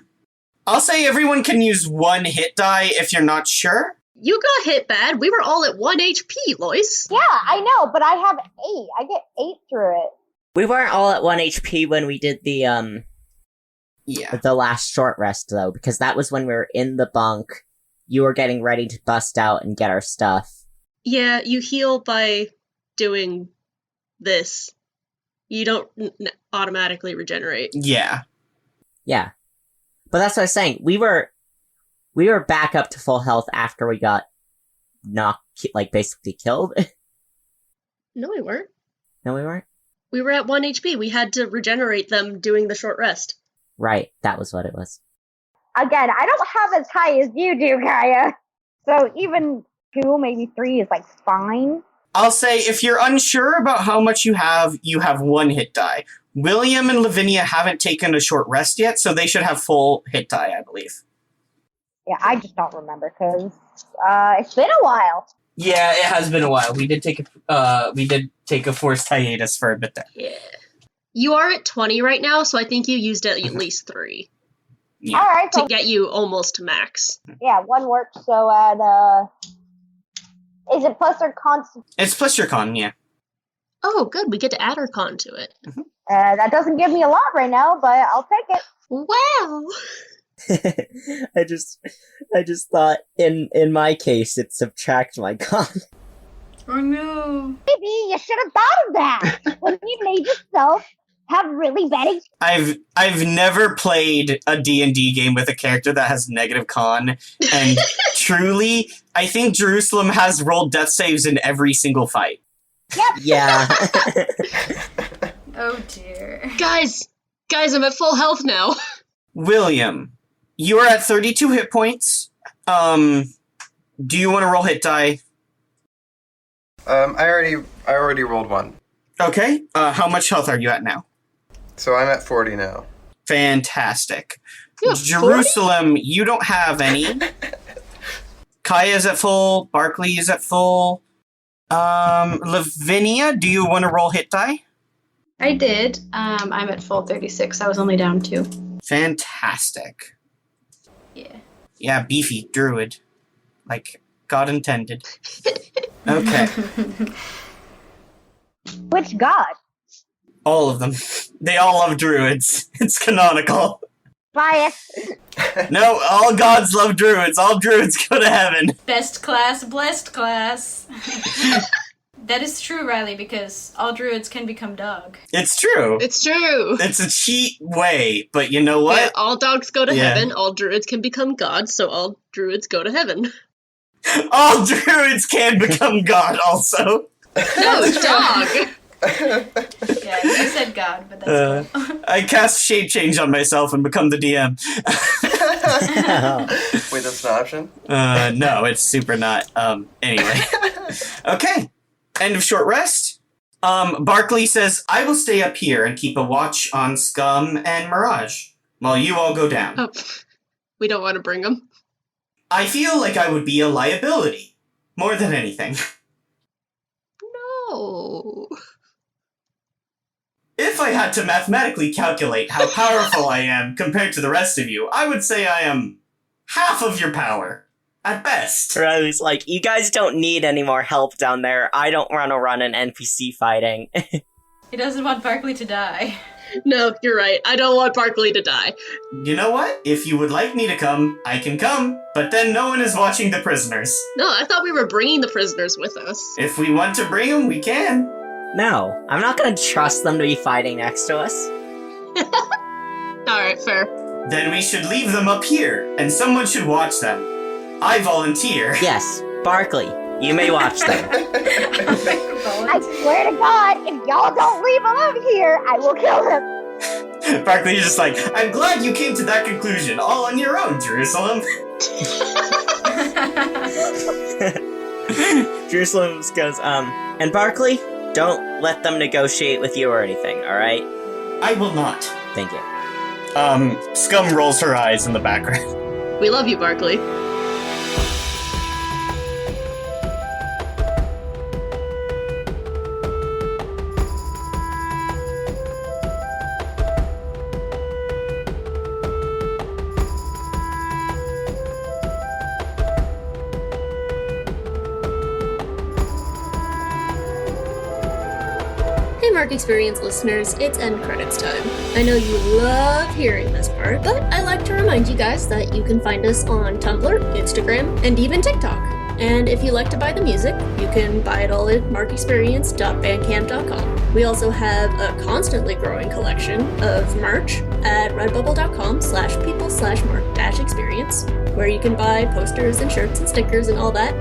S3: I'll say everyone can use one hit die if you're not sure.
S4: You got hit bad. We were all at 1 HP, Lois.
S5: Yeah, I know, but I have 8. I get 8 through it.
S1: We weren't all at 1 HP when we did the
S3: Yeah.
S1: The last short rest, though, because that was when we were in the bunk. You were getting ready to bust out and get our stuff.
S4: Yeah, you heal by doing this. You don't automatically regenerate.
S3: Yeah.
S1: Yeah. But that's what I was saying. We were back up to full health after we got basically killed.
S4: No, we weren't.
S1: No, we weren't?
S4: We were at 1 HP. We had to regenerate them doing the short rest.
S1: Right, that was what it was.
S5: Again, I don't have as high as you do, Kaya. So even 2, maybe 3 is like fine.
S3: I'll say if you're unsure about how much you have 1 hit die. William and Lavinia haven't taken a short rest yet, so they should have full hit die, I believe.
S5: Yeah, I just don't remember because it's been a while.
S3: Yeah, it has been a while. We did take a forced hiatus for a bit there.
S4: Yeah. You are at 20 right now, so I think you used at least 3
S3: Yeah.
S5: All right,
S4: to
S5: so
S4: get you almost to max.
S5: yeah, 1 works. So at is it plus or constant?
S3: It's plus your con, yeah.
S4: Oh, good. We get to add our con to it.
S5: That doesn't give me a lot right now, but I'll take it.
S4: Wow.
S1: I just thought in my case it subtract my con.
S7: Oh no.
S5: Maybe you should have thought of that when you made yourself have really bad experience.
S3: I've never played a D&D game with a character that has negative con, and truly, I think Jerusalem has rolled death saves in every single fight.
S1: Yeah.
S7: Oh dear.
S4: Guys, I'm at full health now.
S3: William, you are at 32 hit points. Do you want to roll hit die?
S6: I already rolled 1.
S3: Okay. How much health are you at now?
S6: So I'm at 40 now.
S3: Fantastic.
S4: Yeah,
S3: Jerusalem, you don't have any. Kaya's at full. Barkley is at full. Lavinia, do you want to roll hit die?
S7: I did. I'm at full 36. I was only down 2.
S3: Fantastic.
S7: Yeah.
S3: Yeah, beefy druid. Like God intended. Okay.
S5: Which god?
S3: All of them. They all love druids. It's canonical.
S5: Bias.
S3: No, all gods love druids. All druids go to heaven.
S8: Best class, blessed class. That is true, Riley, because all druids can become dog.
S3: It's true.
S4: It's true.
S3: It's a cheat way, but you know what?
S4: Yeah, all dogs go to
S3: Yeah.
S4: heaven, all druids can become gods, so all druids go to heaven.
S3: All druids can become god also.
S4: No, dog!
S8: Yeah, you said God, but that's cool.
S3: I cast shape change on myself and become the DM.
S6: Wait, that's an option?
S3: No, it's super not. Anyway. Okay. End of short rest. Barkley says, I will stay up here and keep a watch on Scum and Mirage while you all go down.
S4: Oh, we don't want to bring them.
S3: I feel like I would be a liability. More than anything.
S4: No.
S3: If I had to mathematically calculate how powerful I am compared to the rest of you, I would say I am half of your power. At best.
S1: Riley's like, you guys don't need any more help down there. I don't want to run an NPC fighting.
S8: He doesn't want Barkley to die.
S4: No, you're right. I don't want Barkley to die.
S3: You know what? If you would like me to come, I can come. But then no one is watching the prisoners.
S4: No, I thought we were bringing the prisoners with us.
S3: If we want to bring them, we can.
S1: No, I'm not gonna trust them to be fighting next to us.
S4: Alright, fair.
S3: Then we should leave them up here, and someone should watch them. I volunteer.
S1: Yes, Barkley, you may watch them.
S5: I swear to God, if y'all don't leave him up here, I will kill him.
S3: Barkley is just like, I'm glad you came to that conclusion, all on your own, Jerusalem.
S1: Jerusalem goes, and Barkley, don't let them negotiate with you or anything, alright?
S3: I will not.
S1: Thank you.
S3: Scum rolls her eyes in the background.
S4: We love you, Barkley. Mark Experience listeners, it's end credits time. I know you love hearing this part, but I like to remind you guys that you can find us on Tumblr, Instagram, and even TikTok. And if you like to buy the music, you can buy it all at markexperience.bandcamp.com. We also have a constantly growing collection of merch at redbubble.com/people/mark-experience, where you can buy posters and shirts and stickers and all that.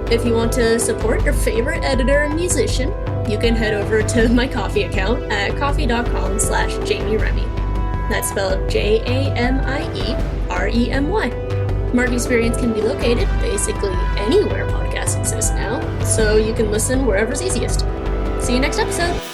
S4: If you want to support your favorite editor and musician, you can head over to my Ko-fi account at ko-fi.com/Jamie Remy. That's spelled JAMIEREMY. Mark Experience can be located basically anywhere podcasts exist now, so you can listen wherever's easiest. See you next episode!